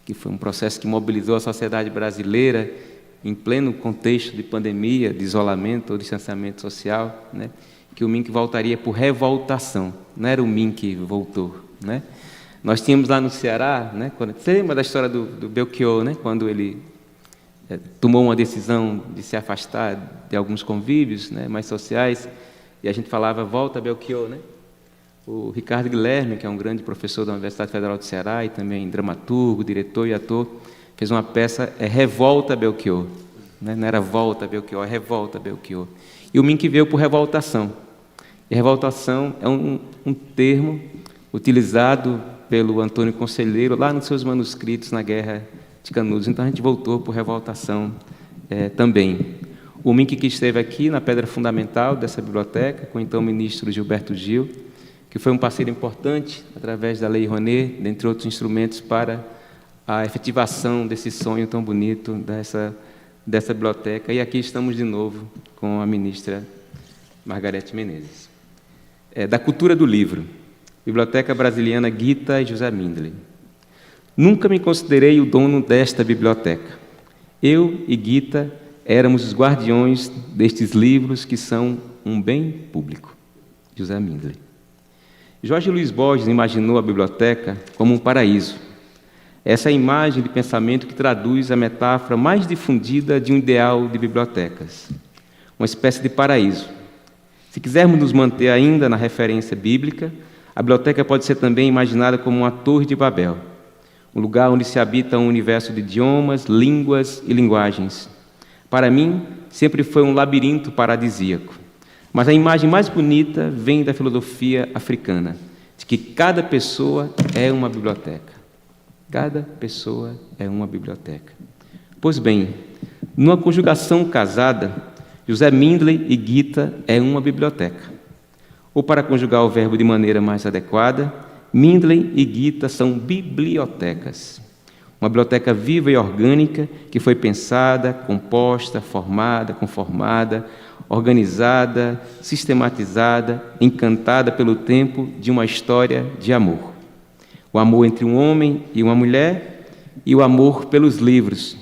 que foi um processo que mobilizou a sociedade brasileira em pleno contexto de pandemia, de isolamento ou distanciamento social, né, que o MINC voltaria por revoltação, não era o MINC que voltou, né? Nós tínhamos lá no Ceará, né, você lembra da história do Belchior, né, quando ele tomou uma decisão de se afastar de alguns convívios, né, mais sociais, e a gente falava, volta Belchior, né? O Ricardo Guilherme, que é um grande professor da Universidade Federal do Ceará e também dramaturgo, diretor e ator, fez uma peça, Revolta Belchior, né? Não era volta Belchior, é Revolta Belchior. E o MINC veio por revoltação. E revoltação é um termo utilizado pelo Antônio Conselheiro lá nos seus manuscritos na Guerra de Canudos. Então a gente voltou por revoltação também. O MINC que esteve aqui na pedra fundamental dessa biblioteca, com o então ministro Gilberto Gil, que foi um parceiro importante, através da Lei Rouanet, dentre outros instrumentos, para a efetivação desse sonho tão bonito dessa biblioteca. E aqui estamos de novo com a ministra Margarete Menezes. Da cultura do livro, Biblioteca Brasiliana Gita e José Mindlin. Nunca me considerei o dono desta biblioteca. Eu e Gita éramos os guardiões destes livros que são um bem público. José Mindlin. Jorge Luiz Borges imaginou a biblioteca como um paraíso. Essa é a imagem de pensamento que traduz a metáfora mais difundida de um ideal de bibliotecas. Uma espécie de paraíso. Se quisermos nos manter ainda na referência bíblica, a biblioteca pode ser também imaginada como uma torre de Babel, um lugar onde se habita um universo de idiomas, línguas e linguagens. Para mim, sempre foi um labirinto paradisíaco. Mas a imagem mais bonita vem da filosofia africana, de que cada pessoa é uma biblioteca. Cada pessoa é uma biblioteca. Pois bem, numa conjugação casada, José Mindlin e Gita é uma biblioteca. Ou, para conjugar o verbo de maneira mais adequada, Mindlin e Gita são bibliotecas. Uma biblioteca viva e orgânica que foi pensada, composta, formada, conformada, organizada, sistematizada, encantada pelo tempo de uma história de amor. O amor entre um homem e uma mulher e o amor pelos livros.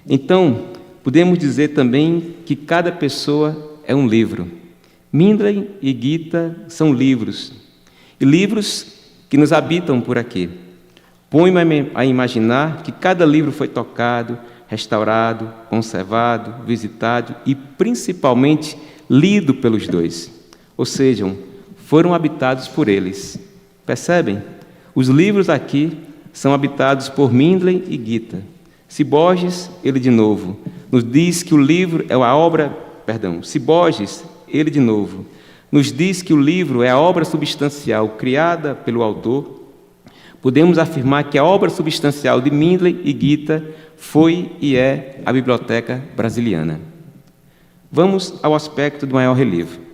Então, podemos dizer também que cada pessoa é um livro. Mindlin e Gita são livros. E livros que nos habitam por aqui. Põe-me a imaginar que cada livro foi tocado, restaurado, conservado, visitado e, principalmente, lido pelos dois. Ou seja, foram habitados por eles. Percebem? Os livros aqui são habitados por Mindley e Gita. Se Borges, ele de novo, nos diz que o livro é a obra... Se Borges, ele de novo, nos diz que o livro é a obra substancial criada pelo autor, podemos afirmar que a obra substancial de Mindley e Gita foi e é a Biblioteca Brasiliana. Vamos ao aspecto do maior relevo.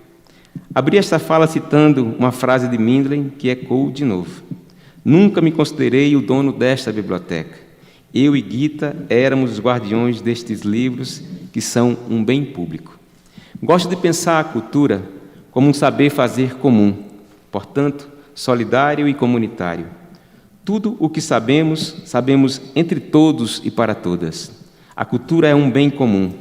Abri esta fala citando uma frase de Mindley que ecoou de novo. Nunca me considerei o dono desta biblioteca. Eu e Gita éramos os guardiões destes livros que são um bem público. Gosto de pensar a cultura como um saber fazer comum, portanto, solidário e comunitário. Tudo o que sabemos, sabemos entre todos e para todas. A cultura é um bem comum,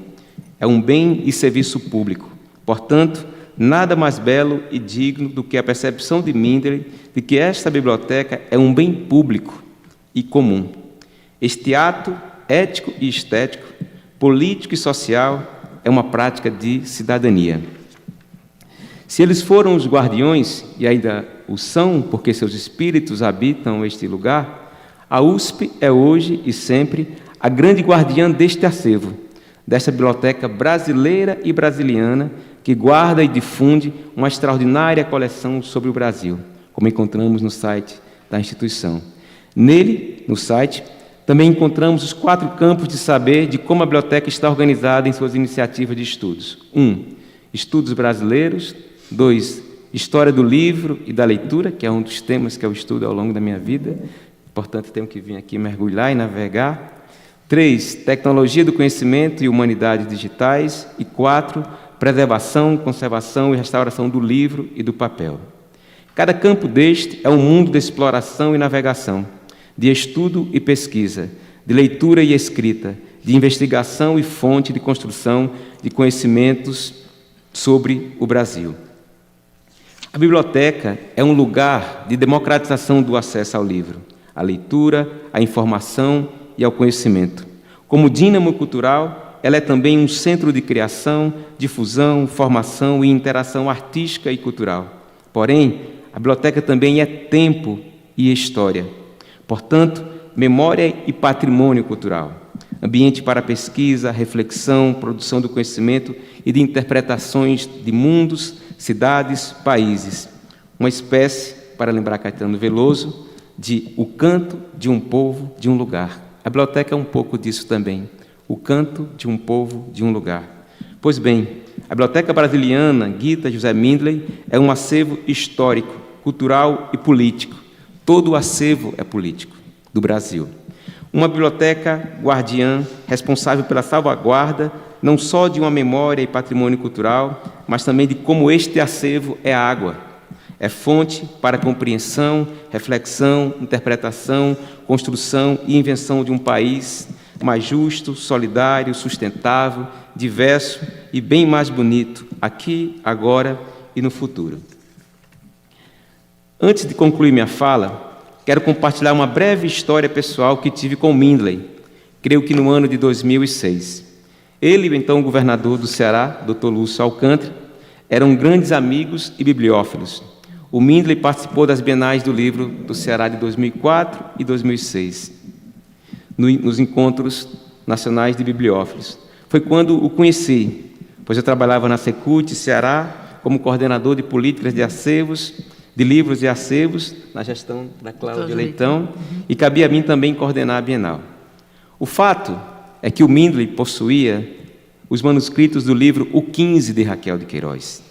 é um bem e serviço público. Portanto, nada mais belo e digno do que a percepção de Mindley de que esta biblioteca é um bem público e comum. Este ato ético e estético, político e social, é uma prática de cidadania. Se eles foram os guardiões, e ainda o são, porque seus espíritos habitam este lugar, a USP é hoje e sempre a grande guardiã deste acervo, desta biblioteca brasileira e brasiliana, que guarda e difunde uma extraordinária coleção sobre o Brasil, como encontramos no site da instituição. Nele, no site, também encontramos os 4 campos de saber de como a biblioteca está organizada em suas iniciativas de estudos. 1. Estudos brasileiros. 2. História do livro e da leitura, que é um dos temas que eu estudo ao longo da minha vida. Portanto, tenho que vir aqui mergulhar e navegar. 3. Tecnologia do conhecimento e humanidades digitais. E 4. Preservação, conservação e restauração do livro e do papel. Cada campo deste é um mundo de exploração e navegação, de estudo e pesquisa, de leitura e escrita, de investigação e fonte de construção de conhecimentos sobre o Brasil. A biblioteca é um lugar de democratização do acesso ao livro, à leitura, à informação e ao conhecimento. Como dínamo cultural, ela é também um centro de criação, difusão, formação e interação artística e cultural. Porém, a biblioteca também é tempo e história. Portanto, memória e patrimônio cultural, ambiente para pesquisa, reflexão, produção do conhecimento e de interpretações de mundos, cidades, países. Uma espécie, para lembrar Caetano Veloso, de o canto de um povo, de um lugar. A biblioteca é um pouco disso também, o canto de um povo, de um lugar. Pois bem, a Biblioteca Brasiliana Gita José Mindley é um acervo histórico, cultural e político. Todo o acervo é político do Brasil. Uma biblioteca guardiã, responsável pela salvaguarda, não só de uma memória e patrimônio cultural, mas também de como este acervo é água. É fonte para compreensão, reflexão, interpretação, construção e invenção de um país mais justo, solidário, sustentável, diverso e bem mais bonito, aqui, agora e no futuro. Antes de concluir minha fala, quero compartilhar uma breve história pessoal que tive com Mindley, creio que no ano de 2006. Ele, o então governador do Ceará, Dr. Lúcio Alcântara, eram grandes amigos e bibliófilos. O Mindley participou das Bienais do Livro do Ceará de 2004 e 2006, nos encontros nacionais de bibliófilos. Foi quando o conheci, pois eu trabalhava na Secult, Ceará, como coordenador de políticas de acervos, de livros e acervos, na gestão da Cláudia Leitão, e cabia a mim também coordenar a Bienal. O fato é que o Mindley possuía os manuscritos do livro O 15, de Raquel de Queiroz.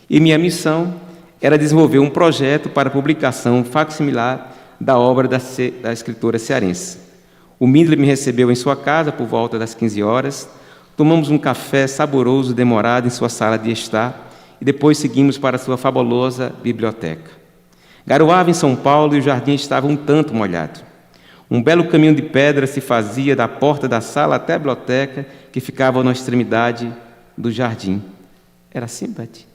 E minha missão era desenvolver um projeto para publicação facsimilar da obra da escritora cearense. O Mindley me recebeu em sua casa por volta das 15 horas, tomamos um café saboroso demorado em sua sala de estar e depois seguimos para sua fabulosa biblioteca. Garoava em São Paulo e o jardim estava um tanto molhado. Um belo caminho de pedra se fazia da porta da sala até a biblioteca, que ficava na extremidade do jardim. Era assim, Beth?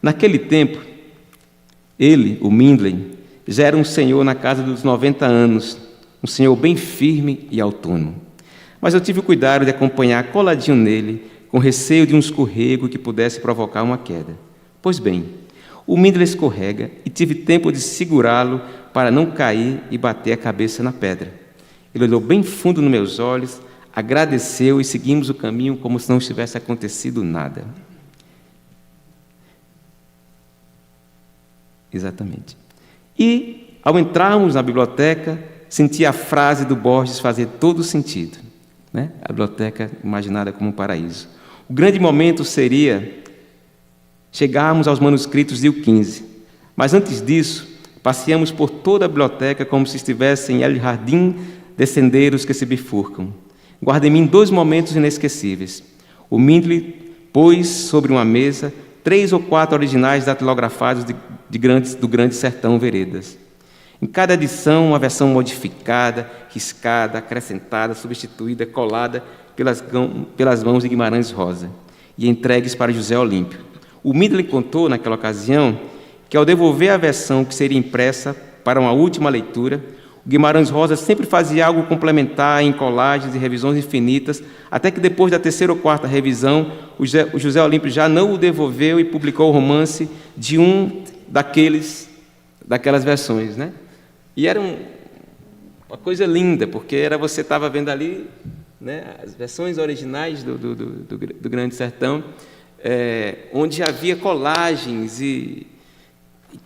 Naquele tempo, ele, o Mindley, já era um senhor na casa dos 90 anos, um senhor bem firme e autônomo. Mas eu tive o cuidado de acompanhar coladinho nele, com receio de um escorrego que pudesse provocar uma queda. Pois bem, o Mindley escorrega e tive tempo de segurá-lo para não cair e bater a cabeça na pedra. Ele olhou bem fundo nos meus olhos, agradeceu e seguimos o caminho como se não tivesse acontecido nada. Exatamente. E, ao entrarmos na biblioteca, senti a frase do Borges fazer todo sentido, né? A biblioteca imaginada como um paraíso. O grande momento seria chegarmos aos manuscritos de O 15, mas antes disso, passeamos por toda a biblioteca como se estivesse em El Jardim de senderos que se bifurcam. Guardo em mim 2 momentos inesquecíveis. O Mindley pôs sobre uma mesa 3 ou 4 originais datilografados do Grande Sertão Veredas. Em cada edição, uma versão modificada, riscada, acrescentada, substituída, colada pelas mãos de Guimarães Rosa e entregues para José Olímpio. O Mindley contou, naquela ocasião, que ao devolver a versão que seria impressa para uma última leitura, o Guimarães Rosa sempre fazia algo complementar em colagens e revisões infinitas, até que depois da 3ª ou 4ª revisão, o José Olímpio já não o devolveu e publicou o romance de daquelas versões, né? E era uma coisa linda, porque você estava vendo ali, né, as versões originais do Grande Sertão, onde havia colagens, e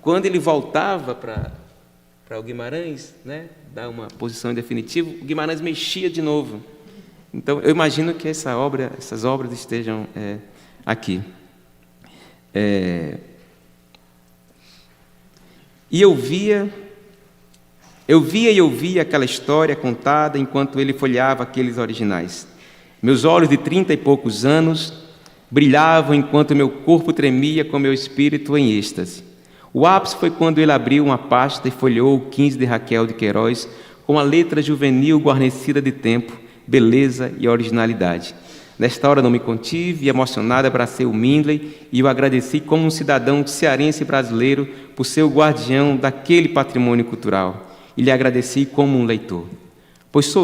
quando ele voltava para o Guimarães, né, dar uma posição definitiva, o Guimarães mexia de novo. Então, eu imagino que essas obras estejam aqui. E eu via e ouvia aquela história contada enquanto ele folheava aqueles originais. Meus olhos de 30 e poucos anos brilhavam enquanto meu corpo tremia com meu espírito em êxtase. O ápice foi quando ele abriu uma pasta e folheou o 15 de Raquel de Queiroz com a letra juvenil guarnecida de tempo, beleza e originalidade. Nesta hora não me contive e, emocionada, abracei o Mindley e o agradeci como um cidadão cearense brasileiro por ser o guardião daquele patrimônio cultural. E lhe agradeci como um leitor. Pois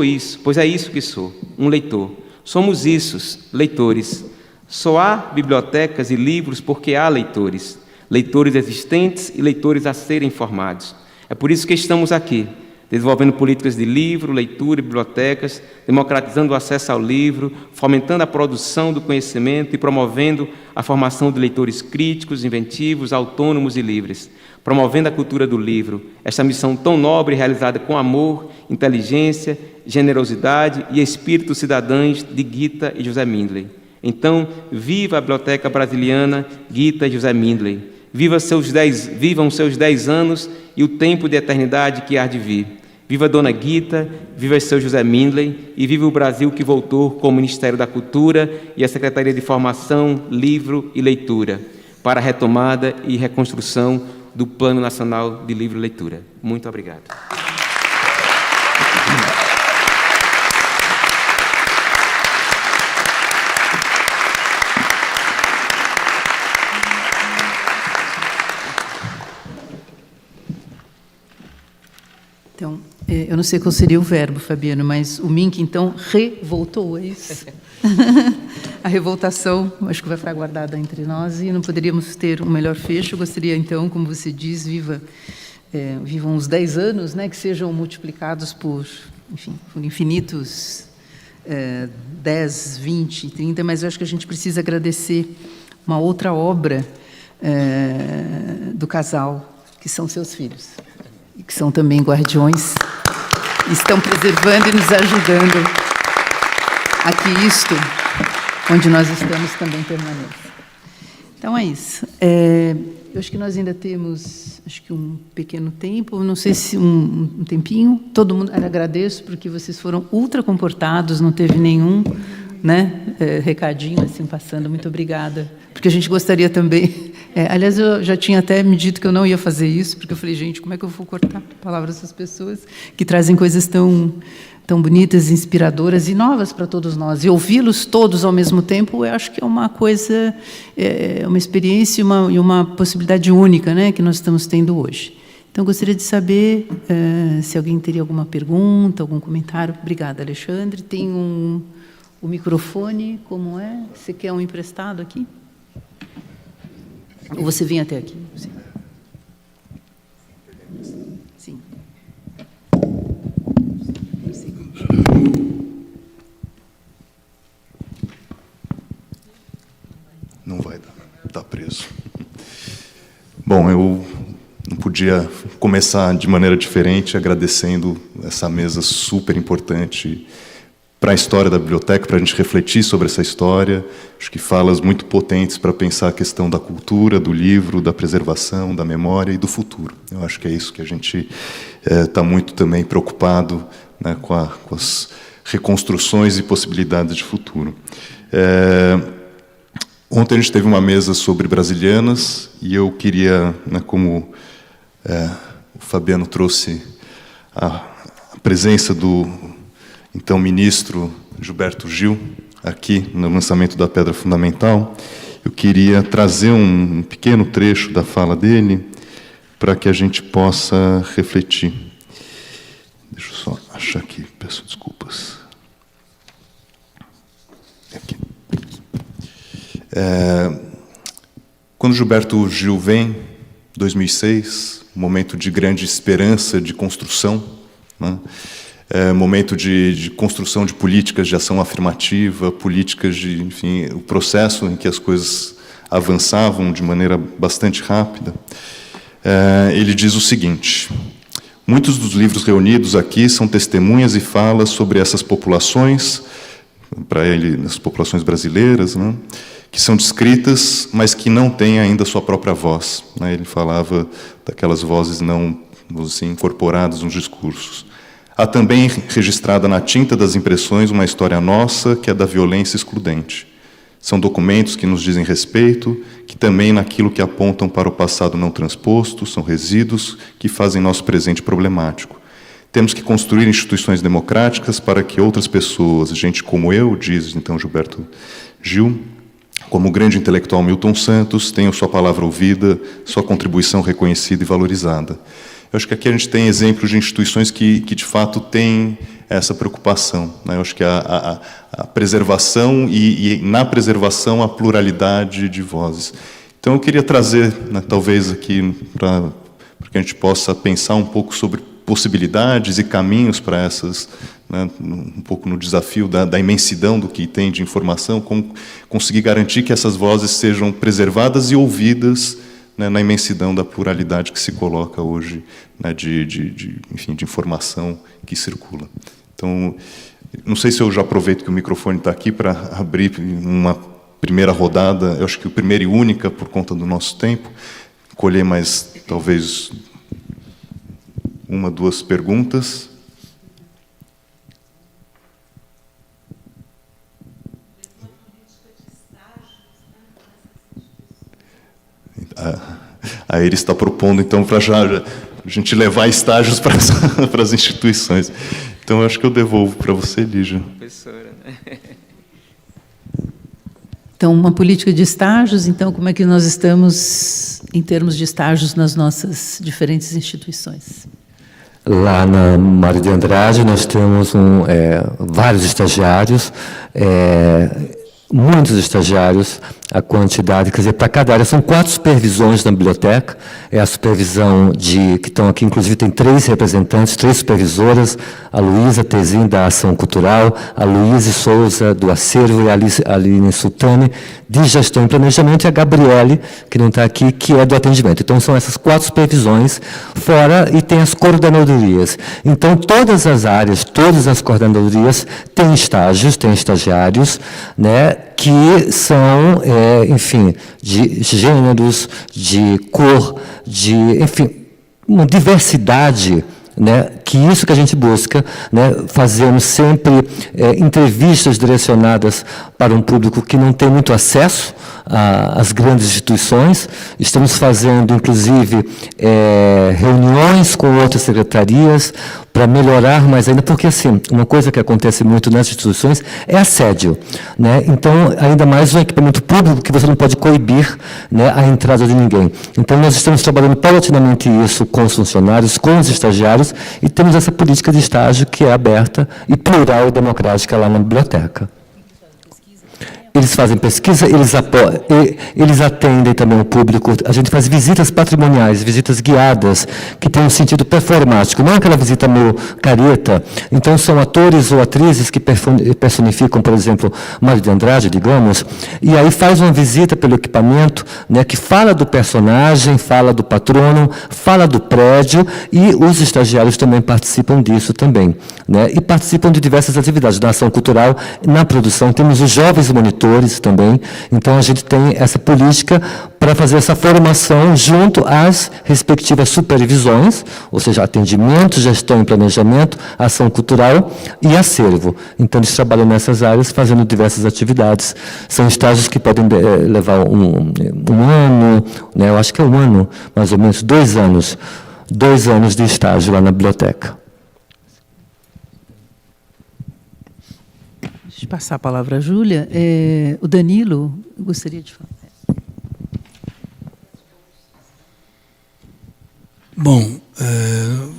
é isso que sou, um leitor. Somos isso, leitores. Só há bibliotecas e livros porque há leitores. Leitores existentes e leitores a serem formados. É por isso que estamos aqui, desenvolvendo políticas de livro, leitura e bibliotecas, democratizando o acesso ao livro, fomentando a produção do conhecimento e promovendo a formação de leitores críticos, inventivos, autônomos e livres, promovendo a cultura do livro, esta missão tão nobre realizada com amor, inteligência, generosidade e espírito cidadãos de Gita e José Mindley. Então, viva a Biblioteca Brasiliana Gita e José Mindley. Vivam seus 10 anos e o tempo de eternidade que há de vir. Viva a Dona Gita, viva seu José Mindley e viva o Brasil que voltou com o Ministério da Cultura e a Secretaria de Formação, Livro e Leitura para a retomada e reconstrução do Plano Nacional de Livro e Leitura. Muito obrigado. Então, eu não sei qual seria o verbo, Fabiano, mas o Mink, então, revoltou, é isso? A revoltação, acho que vai ficar guardada entre nós e não poderíamos ter um melhor fecho. Eu gostaria, então, como você diz, vivam uns 10 anos, né, que sejam multiplicados por infinitos 10, 20, 30, mas eu acho que a gente precisa agradecer uma outra obra do casal, que são seus filhos, e que são também guardiões, estão preservando e nos ajudando a que isto, onde nós estamos, também permaneça. Então, é isso. Eu acho que nós ainda temos, um pequeno tempo, não sei se um tempinho. Todo mundo, eu agradeço, porque vocês foram ultra comportados, não teve nenhum, né, recadinho assim passando. Muito obrigada. Porque a gente gostaria também... aliás, eu já tinha até me dito que eu não ia fazer isso, porque eu falei, gente, como é que eu vou cortar palavras dessas pessoas que trazem coisas tão bonitas, inspiradoras e novas para todos nós. E ouvi-los todos ao mesmo tempo, eu acho que é uma coisa, uma experiência e uma possibilidade única, né, que nós estamos tendo hoje. Então, gostaria de saber se alguém teria alguma pergunta, algum comentário. Obrigada, Alexandre. Tem o microfone, como é? Você quer um emprestado aqui? Ou você vem até aqui? Sim. Sim. Não vai dar, está preso. Bom, eu não podia começar de maneira diferente agradecendo essa mesa super importante para a história da biblioteca, para a gente refletir sobre essa história. Acho que falas muito potentes para pensar a questão da cultura, do livro, da preservação, da memória e do futuro. Eu acho que é isso que a gente está muito também preocupado, né, com as reconstruções e possibilidades de futuro. Ontem a gente teve uma mesa sobre brasilianas e eu queria, né, como o Fabiano trouxe a presença do então ministro Gilberto Gil aqui no lançamento da Pedra Fundamental, eu queria trazer um pequeno trecho da fala dele para que a gente possa refletir. Deixa eu só achar aqui, peço desculpas. Aqui. Quando Gilberto Gil vem, 2006, momento de grande esperança, de construção, né? Momento de construção de políticas de ação afirmativa, políticas de, enfim, o processo em que as coisas avançavam de maneira bastante rápida. Ele diz o seguinte: muitos dos livros reunidos aqui são testemunhas e falas sobre essas populações, para ele, as populações brasileiras, né, que são descritas, mas que não têm ainda sua própria voz, né? Ele falava daquelas vozes não, assim, incorporadas nos discursos. Há também registrada na tinta das impressões uma história nossa, que é da violência excludente. São documentos que nos dizem respeito, que também naquilo que apontam para o passado não transposto, são resíduos que fazem nosso presente problemático. Temos que construir instituições democráticas para que outras pessoas, gente como eu, diz então Gilberto Gil, como o grande intelectual Milton Santos, tenham sua palavra ouvida, sua contribuição reconhecida e valorizada. Eu acho que aqui a gente tem exemplos de instituições que de fato têm essa preocupação, né? Eu acho que a preservação e na preservação a pluralidade de vozes. Então eu queria trazer, né, talvez aqui para que a gente possa pensar um pouco sobre possibilidades e caminhos para essas, né, um pouco no desafio da imensidão do que tem de informação, como conseguir garantir que essas vozes sejam preservadas e ouvidas, né, na imensidão da pluralidade que se coloca hoje, né, enfim, de informação que circula. Então, não sei se eu já aproveito que o microfone está aqui para abrir uma primeira rodada, eu acho que a primeira e única, por conta do nosso tempo, colher mais, talvez, uma, duas perguntas. A Iris está propondo, então, para já a gente levar estágios para as instituições. Então, eu acho que eu devolvo para você, Lígia. Professora, né? Então, uma política de estágios. Então, como é que nós estamos em termos de estágios nas nossas diferentes instituições? Lá na Mário de Andrade, nós temos vários estagiários, muitos estagiários, a quantidade, quer dizer, para cada área, são 4 supervisões na biblioteca, é a supervisão que estão aqui, inclusive tem 3 representantes, 3 supervisoras, a Luísa Tezin, da Ação Cultural, a Luísa Souza, do Acervo, e a Aline Sultani, de Gestão e Planejamento, e a Gabriele, que não está aqui, que é do Atendimento. Então, são essas 4 supervisões, fora, e tem as coordenadorias. Então, todas as áreas, todas as coordenadorias têm estágios, têm estagiários, né, que são, enfim, de gêneros, de cor, de, enfim, uma diversidade, né, que isso que a gente busca, né, fazemos sempre entrevistas direcionadas para um público que não tem muito acesso às grandes instituições. Estamos fazendo, inclusive, reuniões com outras secretarias para melhorar mais ainda, porque, assim, uma coisa que acontece muito nas instituições é assédio, né? Então, ainda mais um equipamento público que você não pode coibir, né, a entrada de ninguém. Então, nós estamos trabalhando paulatinamente isso com os funcionários, com os estagiários, e temos essa política de estágio que é aberta e plural e democrática lá na biblioteca. eles fazem pesquisa, eles atendem também o público. A gente faz visitas patrimoniais, visitas guiadas, que tem um sentido performático, não aquela visita meio careta. Então, são atores ou atrizes que personificam, por exemplo, Mário de Andrade, digamos, e aí faz uma visita pelo equipamento, né, que fala do personagem, fala do patrono, fala do prédio, e os estagiários também participam disso também, né, e participam de diversas atividades, na ação cultural, na produção. Temos os jovens monitores também, então a gente tem essa política para fazer essa formação junto às respectivas supervisões, ou seja, atendimento, gestão e planejamento, ação cultural e acervo. Então, eles trabalham nessas áreas, fazendo diversas atividades. São estágios que podem levar um ano, né, eu acho que é um ano, mais ou menos, 2 anos. 2 anos de estágio lá na biblioteca. Deixa eu passar a palavra à Júlia. O Danilo, eu gostaria de falar. Bom,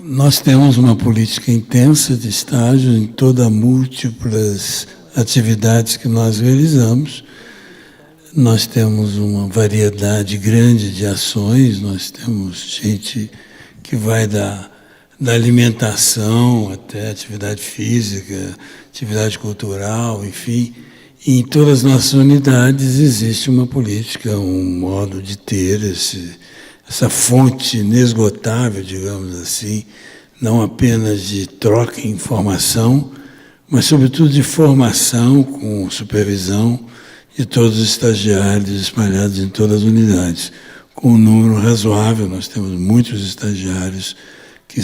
nós temos uma política intensa de estágio em todas as múltiplas atividades que nós realizamos. Nós temos uma variedade grande de ações, nós temos gente que vai da alimentação até atividade física, atividade cultural, enfim. E em todas as nossas unidades existe uma política, um modo de ter essa fonte inesgotável, digamos assim, não apenas de troca de informação, mas, sobretudo, de formação com supervisão de todos os estagiários espalhados em todas as unidades. Com um número razoável, nós temos muitos estagiários que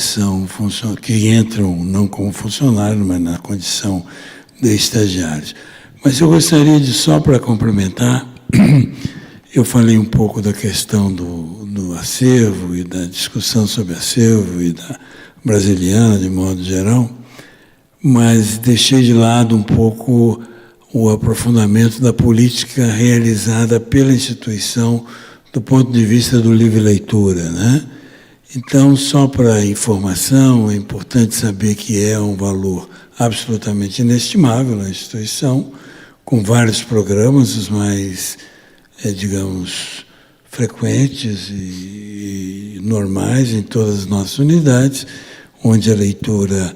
entram não como funcionários, mas na condição de estagiários. Mas eu gostaria de, só para complementar, eu falei um pouco da questão do acervo e da discussão sobre acervo e da brasiliana, de modo geral, mas deixei de lado um pouco o aprofundamento da política realizada pela instituição do ponto de vista do livre leitura, né? Então, só para informação, é importante saber que é um valor absolutamente inestimável na instituição, com vários programas, os mais, digamos, frequentes e normais em todas as nossas unidades, onde a leitura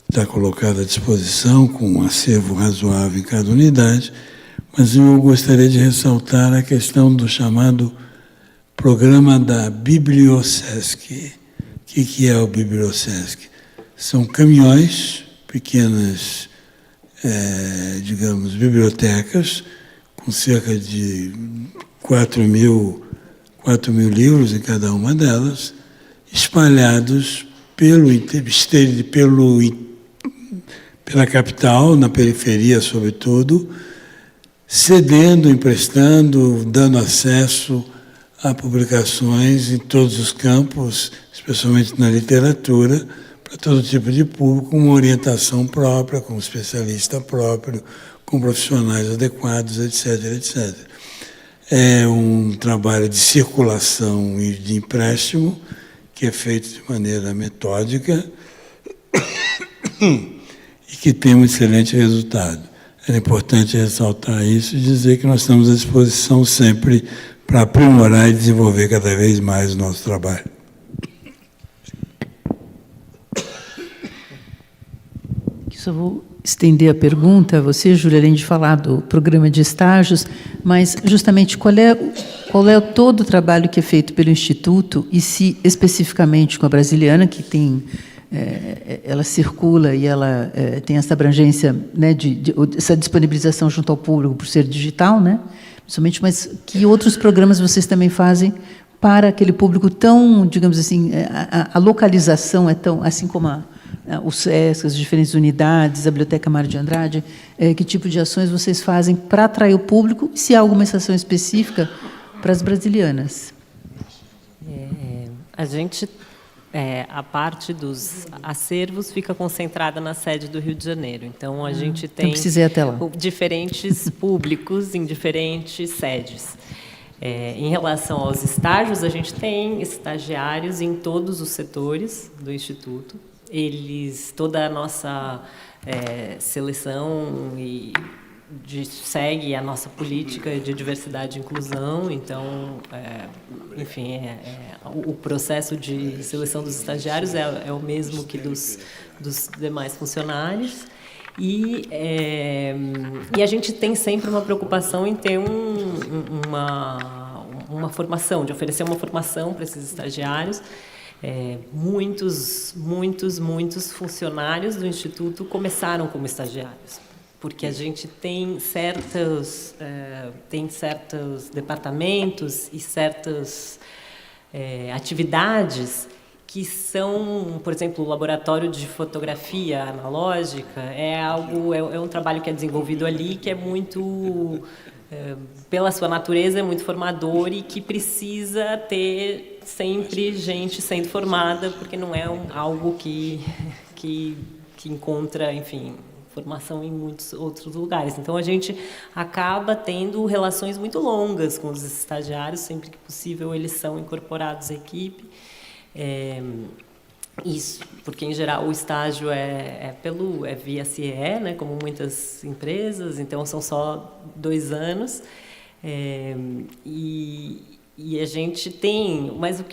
está colocada à disposição, com um acervo razoável em cada unidade, mas eu gostaria de ressaltar a questão do chamado programa da Bibliosesc. O que é o Bibliosesc? São caminhões, pequenas, digamos, bibliotecas, com cerca de 4 mil livros em cada uma delas, espalhados pela capital, na periferia, sobretudo, cedendo, emprestando, dando acesso a publicações em todos os campos, especialmente na literatura, para todo tipo de público, com uma orientação própria, com um especialista próprio, com profissionais adequados, etc., etc. É um trabalho de circulação e de empréstimo que é feito de maneira metódica e que tem um excelente resultado. É importante ressaltar isso e dizer que nós estamos à disposição sempre para aprimorar e desenvolver cada vez mais o nosso trabalho. Só vou estender a pergunta a você, Júlia, além de falar do programa de estágios, mas justamente qual é todo o trabalho que é feito pelo Instituto e se especificamente com a Brasiliana, que tem ela circula e ela tem essa abrangência, né, essa disponibilização junto ao público por ser digital, né, principalmente, mas que outros programas vocês também fazem para aquele público tão, digamos assim, a localização é tão, assim como o SESC, as diferentes unidades, a Biblioteca Mário de Andrade, que tipo de ações vocês fazem para atrair o público e se há alguma ação específica para as brasilianas? A gente, a parte dos acervos fica concentrada na sede do Rio de Janeiro. Então, a gente tem até lá. Diferentes públicos em diferentes sedes. Em relação aos estágios, a gente tem estagiários em todos os setores do Instituto. Toda a nossa seleção e segue a nossa política de diversidade e inclusão, então, enfim, o processo de seleção dos estagiários é o mesmo que dos demais funcionários. E a gente tem sempre uma preocupação em ter uma formação, de oferecer uma formação para esses estagiários. Muitos funcionários do Instituto começaram como estagiários, porque a gente tem certos departamentos e certas atividades que são, por exemplo, o laboratório de fotografia analógica é um trabalho que é desenvolvido ali, que é muito, pela sua natureza, é muito formador e que precisa ter sempre gente sendo formada, porque não é algo que encontra, enfim, formação em muitos outros lugares. Então, a gente acaba tendo relações muito longas com os estagiários, sempre que possível eles são incorporados à equipe. Isso, porque em geral o estágio é via CIE, né, como muitas empresas, então são só 2 anos, e a gente tem, mas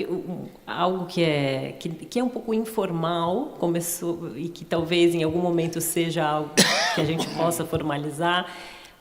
algo que é um pouco informal, começou, e que talvez em algum momento seja algo que a gente possa formalizar.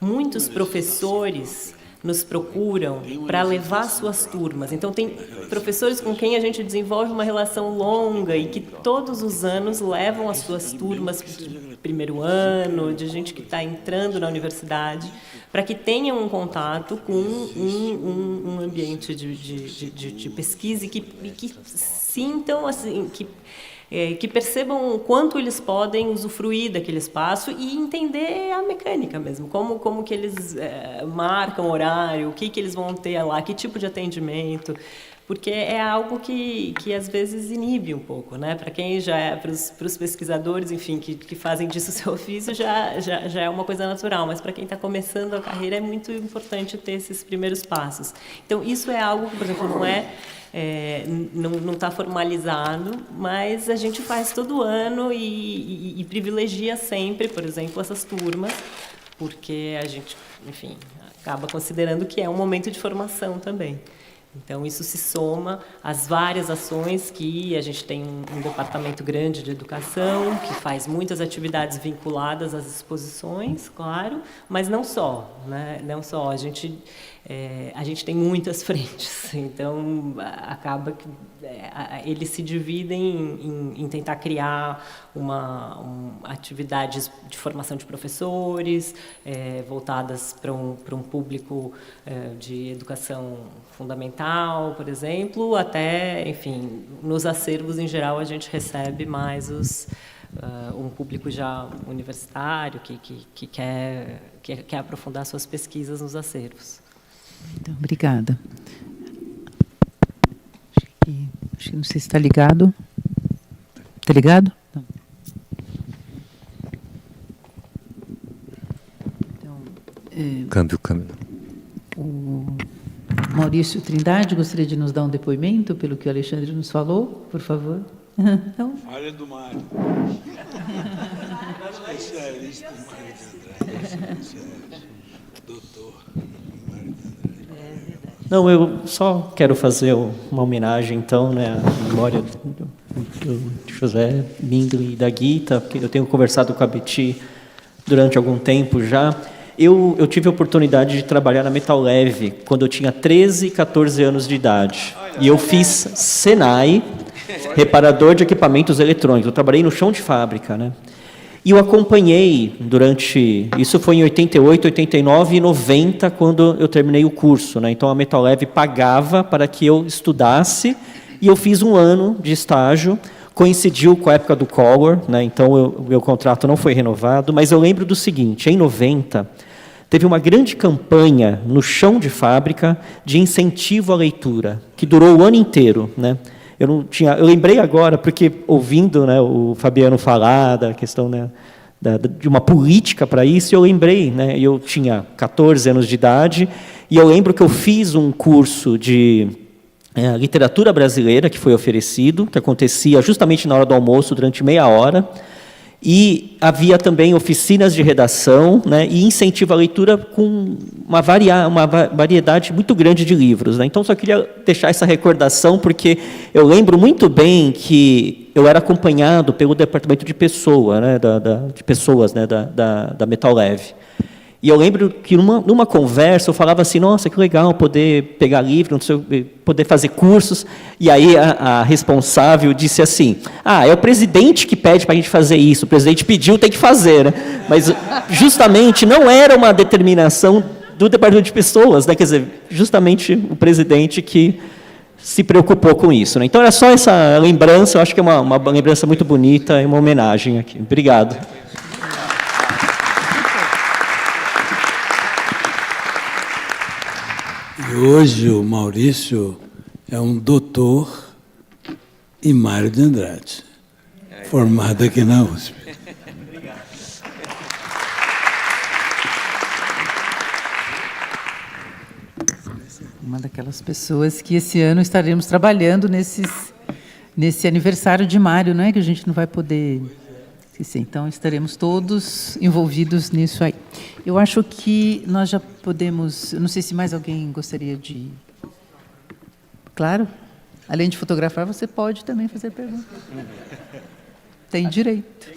Muitos professores nos procuram para levar suas turmas. Então, tem professores com quem a gente desenvolve uma relação longa e que todos os anos levam as suas turmas de primeiro ano, de gente que está entrando na universidade, para que tenham um contato com um ambiente de pesquisa e que sintam, assim, que percebam o quanto eles podem usufruir daquele espaço e entender a mecânica mesmo, como que eles marcam horário, o que eles vão ter lá, que tipo de atendimento, porque é algo que às vezes inibe um pouco, né? Para quem já é, para os pesquisadores, enfim, que fazem disso seu ofício, já é uma coisa natural, mas para quem está começando a carreira é muito importante ter esses primeiros passos. Então, isso é algo que, por exemplo, não está formalizado, mas a gente faz todo ano e privilegia sempre, por exemplo, essas turmas, porque a gente, enfim, acaba considerando que é um momento de formação também. Então, isso se soma às várias ações que a gente tem um departamento grande de educação, que faz muitas atividades vinculadas às exposições, claro, mas não só, né? Não só. A gente tem muitas frentes, então acaba que eles se dividem em tentar criar atividades de formação de professores, voltadas para um público de educação fundamental, por exemplo, até, enfim, nos acervos em geral a gente recebe mais um público já universitário que quer aprofundar suas pesquisas nos acervos. Então, obrigada. Acho que não sei se está ligado. Está ligado? Não. Então, Câmbio. O Maurício Trindade gostaria de nos dar um depoimento pelo que o Alexandre nos falou, por favor. Então. Área do Mário. Especialista em Mário de Andrade. Doutor Mário de Andrade. Não, eu só quero fazer uma homenagem, então, né, à memória do José Mindlin e da Guita, porque eu tenho conversado com a Betty durante algum tempo já. Eu tive a oportunidade de trabalhar na Metal Leve quando eu tinha 13, 14 anos de idade. E eu fiz Senai, reparador de equipamentos eletrônicos. Eu trabalhei no chão de fábrica, né? E eu acompanhei durante... Isso foi em 88, 89 e 90, quando eu terminei o curso, né? Então, a Metal Leve pagava para que eu estudasse, e eu fiz 1 ano de estágio. Coincidiu com a época do Collor, né? Então o meu contrato não foi renovado, mas eu lembro do seguinte: em 90, teve uma grande campanha no chão de fábrica de incentivo à leitura, que durou o ano inteiro, né? Eu lembrei agora, porque ouvindo, né, o Fabiano falar da questão, né, de uma política para isso, eu lembrei, né? Eu tinha 14 anos de idade, e eu lembro que eu fiz um curso de literatura brasileira que foi oferecido, que acontecia justamente na hora do almoço, durante meia hora, E havia também oficinas de redação, né, e incentivo à leitura com uma variedade muito grande de livros, né. Então, só queria deixar essa recordação, porque eu lembro muito bem que eu era acompanhado pelo departamento de pessoa, né, de pessoas, né, da Metal Leve. E eu lembro que numa conversa eu falava assim, nossa, que legal poder pegar livro, poder fazer cursos. E aí a responsável disse assim, é o presidente que pede para a gente fazer isso, o presidente pediu, tem que fazer. Né? Mas justamente não era uma determinação do departamento de pessoas, né? Quer dizer, justamente o presidente que se preocupou com isso. Né? Então era só essa lembrança, eu acho que é uma lembrança muito bonita e uma homenagem aqui. Obrigado. E hoje o Maurício é um doutor em Mário de Andrade, formado aqui na USP. Uma daquelas pessoas que esse ano estaremos trabalhando nesse aniversário de Mário, não é? Que a gente não vai poder esquecer. Então, estaremos todos envolvidos nisso aí. Eu acho que nós já podemos... Não sei se mais alguém gostaria de... Claro, além de fotografar, você pode também fazer perguntas. Tem direito.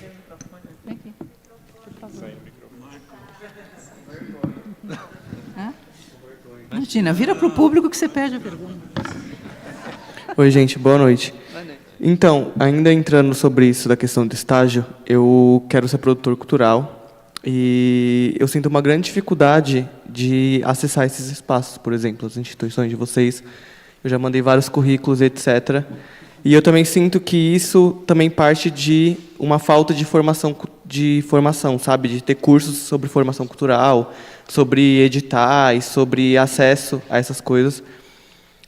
Vem aqui. Imagina, vira para o público que você pede a pergunta. Oi, gente, boa noite. Então, ainda entrando sobre isso da questão do estágio, eu quero ser produtor cultural e eu sinto uma grande dificuldade de acessar esses espaços, por exemplo, as instituições de vocês. Eu já mandei vários currículos, etc. E eu também sinto que isso também parte de uma falta de formação, sabe? De ter cursos sobre formação cultural, sobre editais, sobre acesso a essas coisas.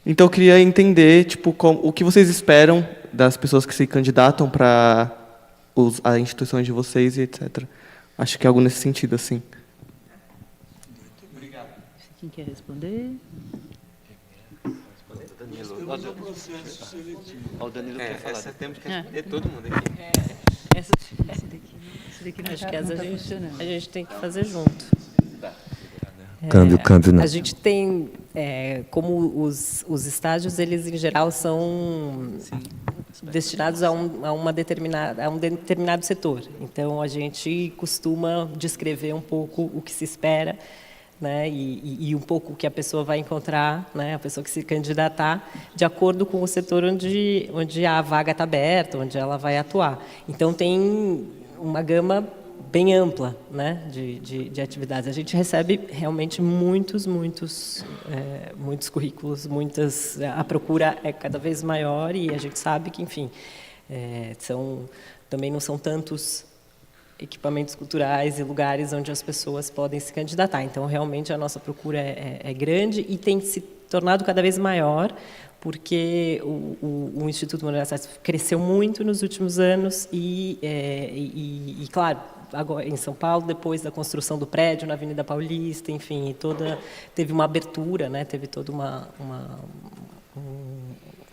Então, eu queria entender, tipo, o que vocês esperam das pessoas que se candidatam para as instituições de vocês e etc. Acho que é algo nesse sentido, assim. Muito obrigado. Quem quer responder? O processo seletivo. O Danilo quer falar. Essa temos que responder todo mundo aqui. Esse daqui não acho tá, que não tá funcionando. a gente tem que fazer junto. Câmbio não. A gente tem, como os estágios, eles em geral são destinados a um determinado setor. Então, a gente costuma descrever um pouco o que se espera, né, e um pouco o que a pessoa vai encontrar, né, a pessoa que se candidatar, de acordo com o setor onde a vaga está aberta, onde ela vai atuar. Então, tem uma gama bem ampla, né, de atividades. A gente recebe realmente muitos currículos, a procura é cada vez maior e a gente sabe que, enfim, também não são tantos equipamentos culturais e lugares onde as pessoas podem se candidatar. Então, realmente, a nossa procura é grande e tem se tornado cada vez maior, porque o Instituto Moreira Salles cresceu muito nos últimos anos e claro, agora em São Paulo, depois da construção do prédio na Avenida Paulista, enfim, teve uma abertura, né? Teve toda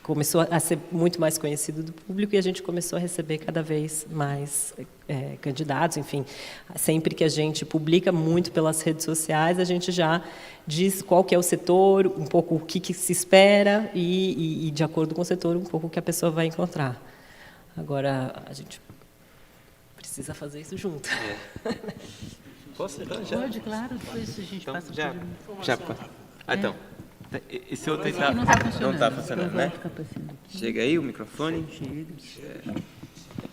começou a ser muito mais conhecido do público e a gente começou a receber cada vez mais candidatos, enfim. Sempre que a gente publica muito pelas redes sociais, a gente já diz qual que é o setor, um pouco o que se espera e, de acordo com o setor, um pouco o que a pessoa vai encontrar. Agora, a gente precisa fazer isso junto. Posso já? Pode, claro, depois a gente então, passa já, por... já. Então, esse outro Esse aqui não está funcionando, né? Chega aí o microfone.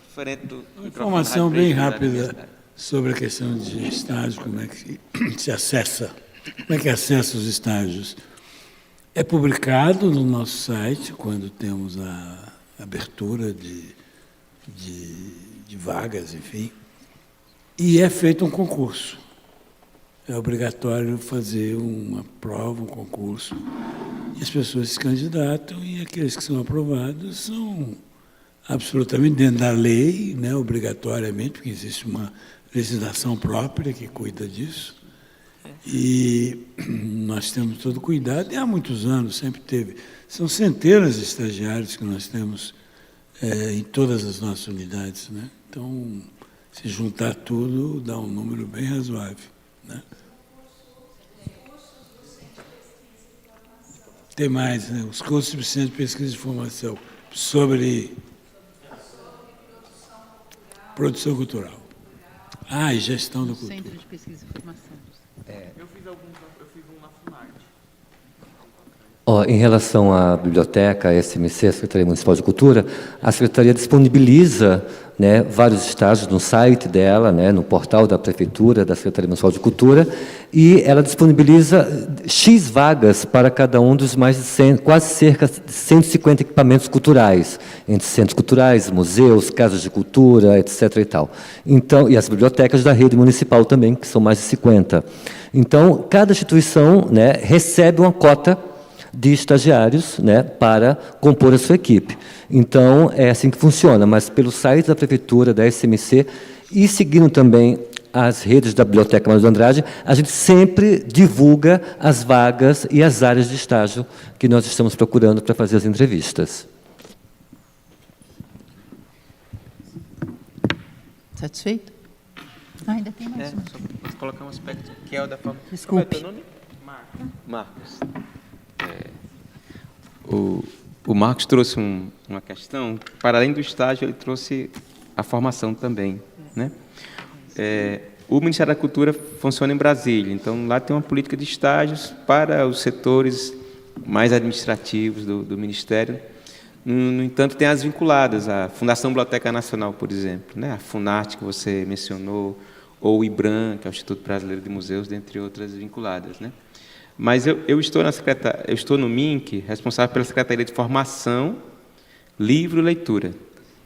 Diferente do Informação bem rápida sobre a questão de estágio, como é que se acessa, como é que acessa os estágios. É publicado no nosso site, quando temos a abertura de vagas, enfim, e é feito um concurso. É obrigatório fazer uma prova, um concurso, e as pessoas se candidatam, e aqueles que são aprovados são absolutamente dentro da lei, né, obrigatoriamente, porque existe uma legislação própria que cuida disso, e nós temos todo cuidado, e há muitos anos sempre teve. São centenas de estagiários que nós temos em todas as nossas unidades, né? Então, Se juntar tudo, dá um número bem razoável, né? Tem mais, né? Os cursos suficientes de pesquisa e formação sobre produção cultural. E gestão da cultura. Centro de Pesquisa e Formação. Eu fiz um na Funarte. Em relação à biblioteca, à SMC, a Secretaria Municipal de Cultura, a Secretaria disponibiliza, né, vários estágios no site dela, né, no portal da Prefeitura, da Secretaria Municipal de Cultura, e ela disponibiliza X vagas para cada um dos mais de 100, quase cerca de 150 equipamentos culturais, entre centros culturais, museus, casas de cultura, etc. e tal. Então, e as bibliotecas da rede municipal também, que são mais de 50. Então, cada instituição, né, recebe uma cota de estagiários, né, para compor a sua equipe. Então, é assim que funciona, mas pelo site da Prefeitura, da SMC, e seguindo também as redes da Biblioteca Mário de Andrade, a gente sempre divulga as vagas e as áreas de estágio que nós estamos procurando para fazer as entrevistas. Satisfeito? Ainda tem mais um. Só posso colocar um aspecto que é o da forma... Desculpe. Como é o teu nome? Marcos. O Marcos trouxe uma questão, para além do estágio, ele trouxe a formação também, né? O Ministério da Cultura funciona em Brasília, então lá tem uma política de estágios para os setores mais administrativos do Ministério. No entanto, tem as vinculadas, a Fundação Biblioteca Nacional, por exemplo, né? A Funarte, que você mencionou, ou o IBRAM, que é o Instituto Brasileiro de Museus, dentre outras vinculadas, né? Mas eu estou no MINC, responsável pela Secretaria de Formação, Livro e Leitura.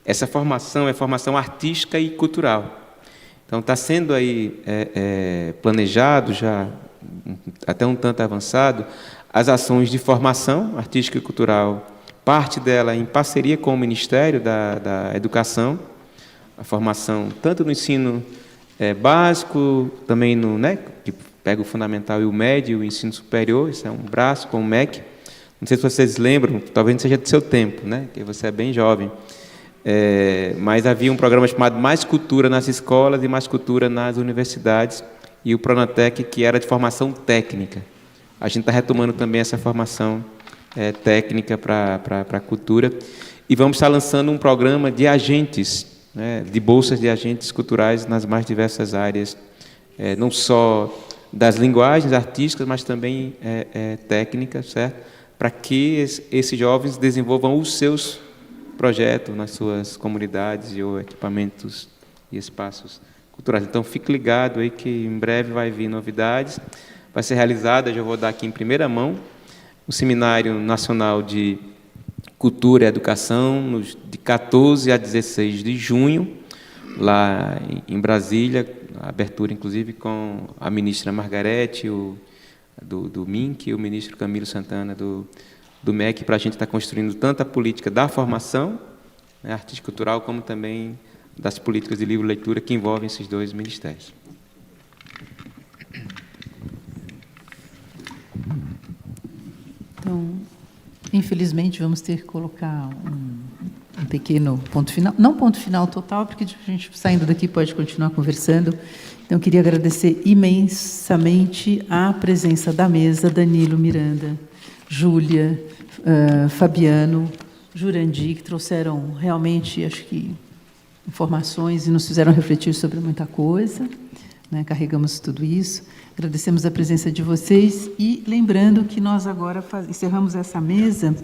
Essa formação é formação artística e cultural. Então, está sendo aí planejado, já até um tanto avançado, as ações de formação artística e cultural, parte dela em parceria com o Ministério da Educação, a formação tanto no ensino básico, também no, né, que pega o fundamental e o médio, o ensino superior, isso é um braço com o MEC. Não sei se vocês lembram, talvez não seja do seu tempo, né, que você é bem jovem, mas havia um programa chamado Mais Cultura nas escolas e Mais Cultura nas universidades, e o Pronatec, que era de formação técnica. A gente está retomando também essa formação técnica para a cultura, e vamos estar lançando um programa de agentes, né, de bolsas de agentes culturais nas mais diversas áreas, não só das linguagens artísticas, mas também técnicas, certo? Para que esses jovens desenvolvam os seus projetos nas suas comunidades ou equipamentos e espaços culturais. Então, fique ligado aí que em breve vai vir novidades. Vai ser realizada, já vou dar aqui em primeira mão, o Seminário Nacional de Cultura e Educação, de 14 a 16 de junho, lá em Brasília, a abertura, inclusive, com a ministra Margarete, do MINC, e o ministro Camilo Santana, do MEC, para a gente estar construindo tanto a política da formação, né, artística e cultural, como também das políticas de livro e leitura que envolvem esses dois ministérios. Então, infelizmente, vamos ter que colocar um pequeno ponto final. Não ponto final total, porque a gente, saindo daqui, pode continuar conversando. Então, queria agradecer imensamente a presença da mesa, Danilo, Miranda, Júlia, Fabiano, Jurandir, que trouxeram realmente, acho que, informações e nos fizeram refletir sobre muita coisa, né? Carregamos tudo isso. Agradecemos a presença de vocês e lembrando que nós agora encerramos essa mesa,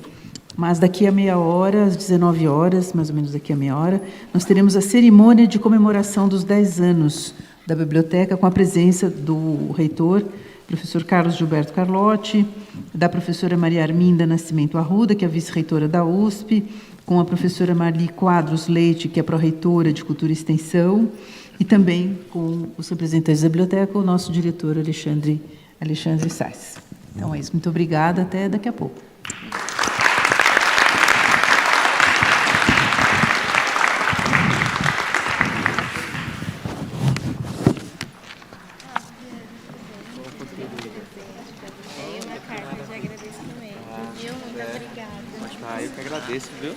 mas daqui a meia hora, às 19 horas, mais ou menos daqui a meia hora, nós teremos a cerimônia de comemoração dos 10 anos da biblioteca, com a presença do reitor, professor Carlos Gilberto Carlotti, da professora Maria Arminda Nascimento Arruda, que é a vice-reitora da USP, com a professora Marli Quadros Leite, que é pró-reitora de Cultura e Extensão, e também com os representantes da biblioteca, o nosso diretor Alexandre Sais. Então é isso. Muito obrigada. Até daqui a pouco. Eu que agradeço, viu?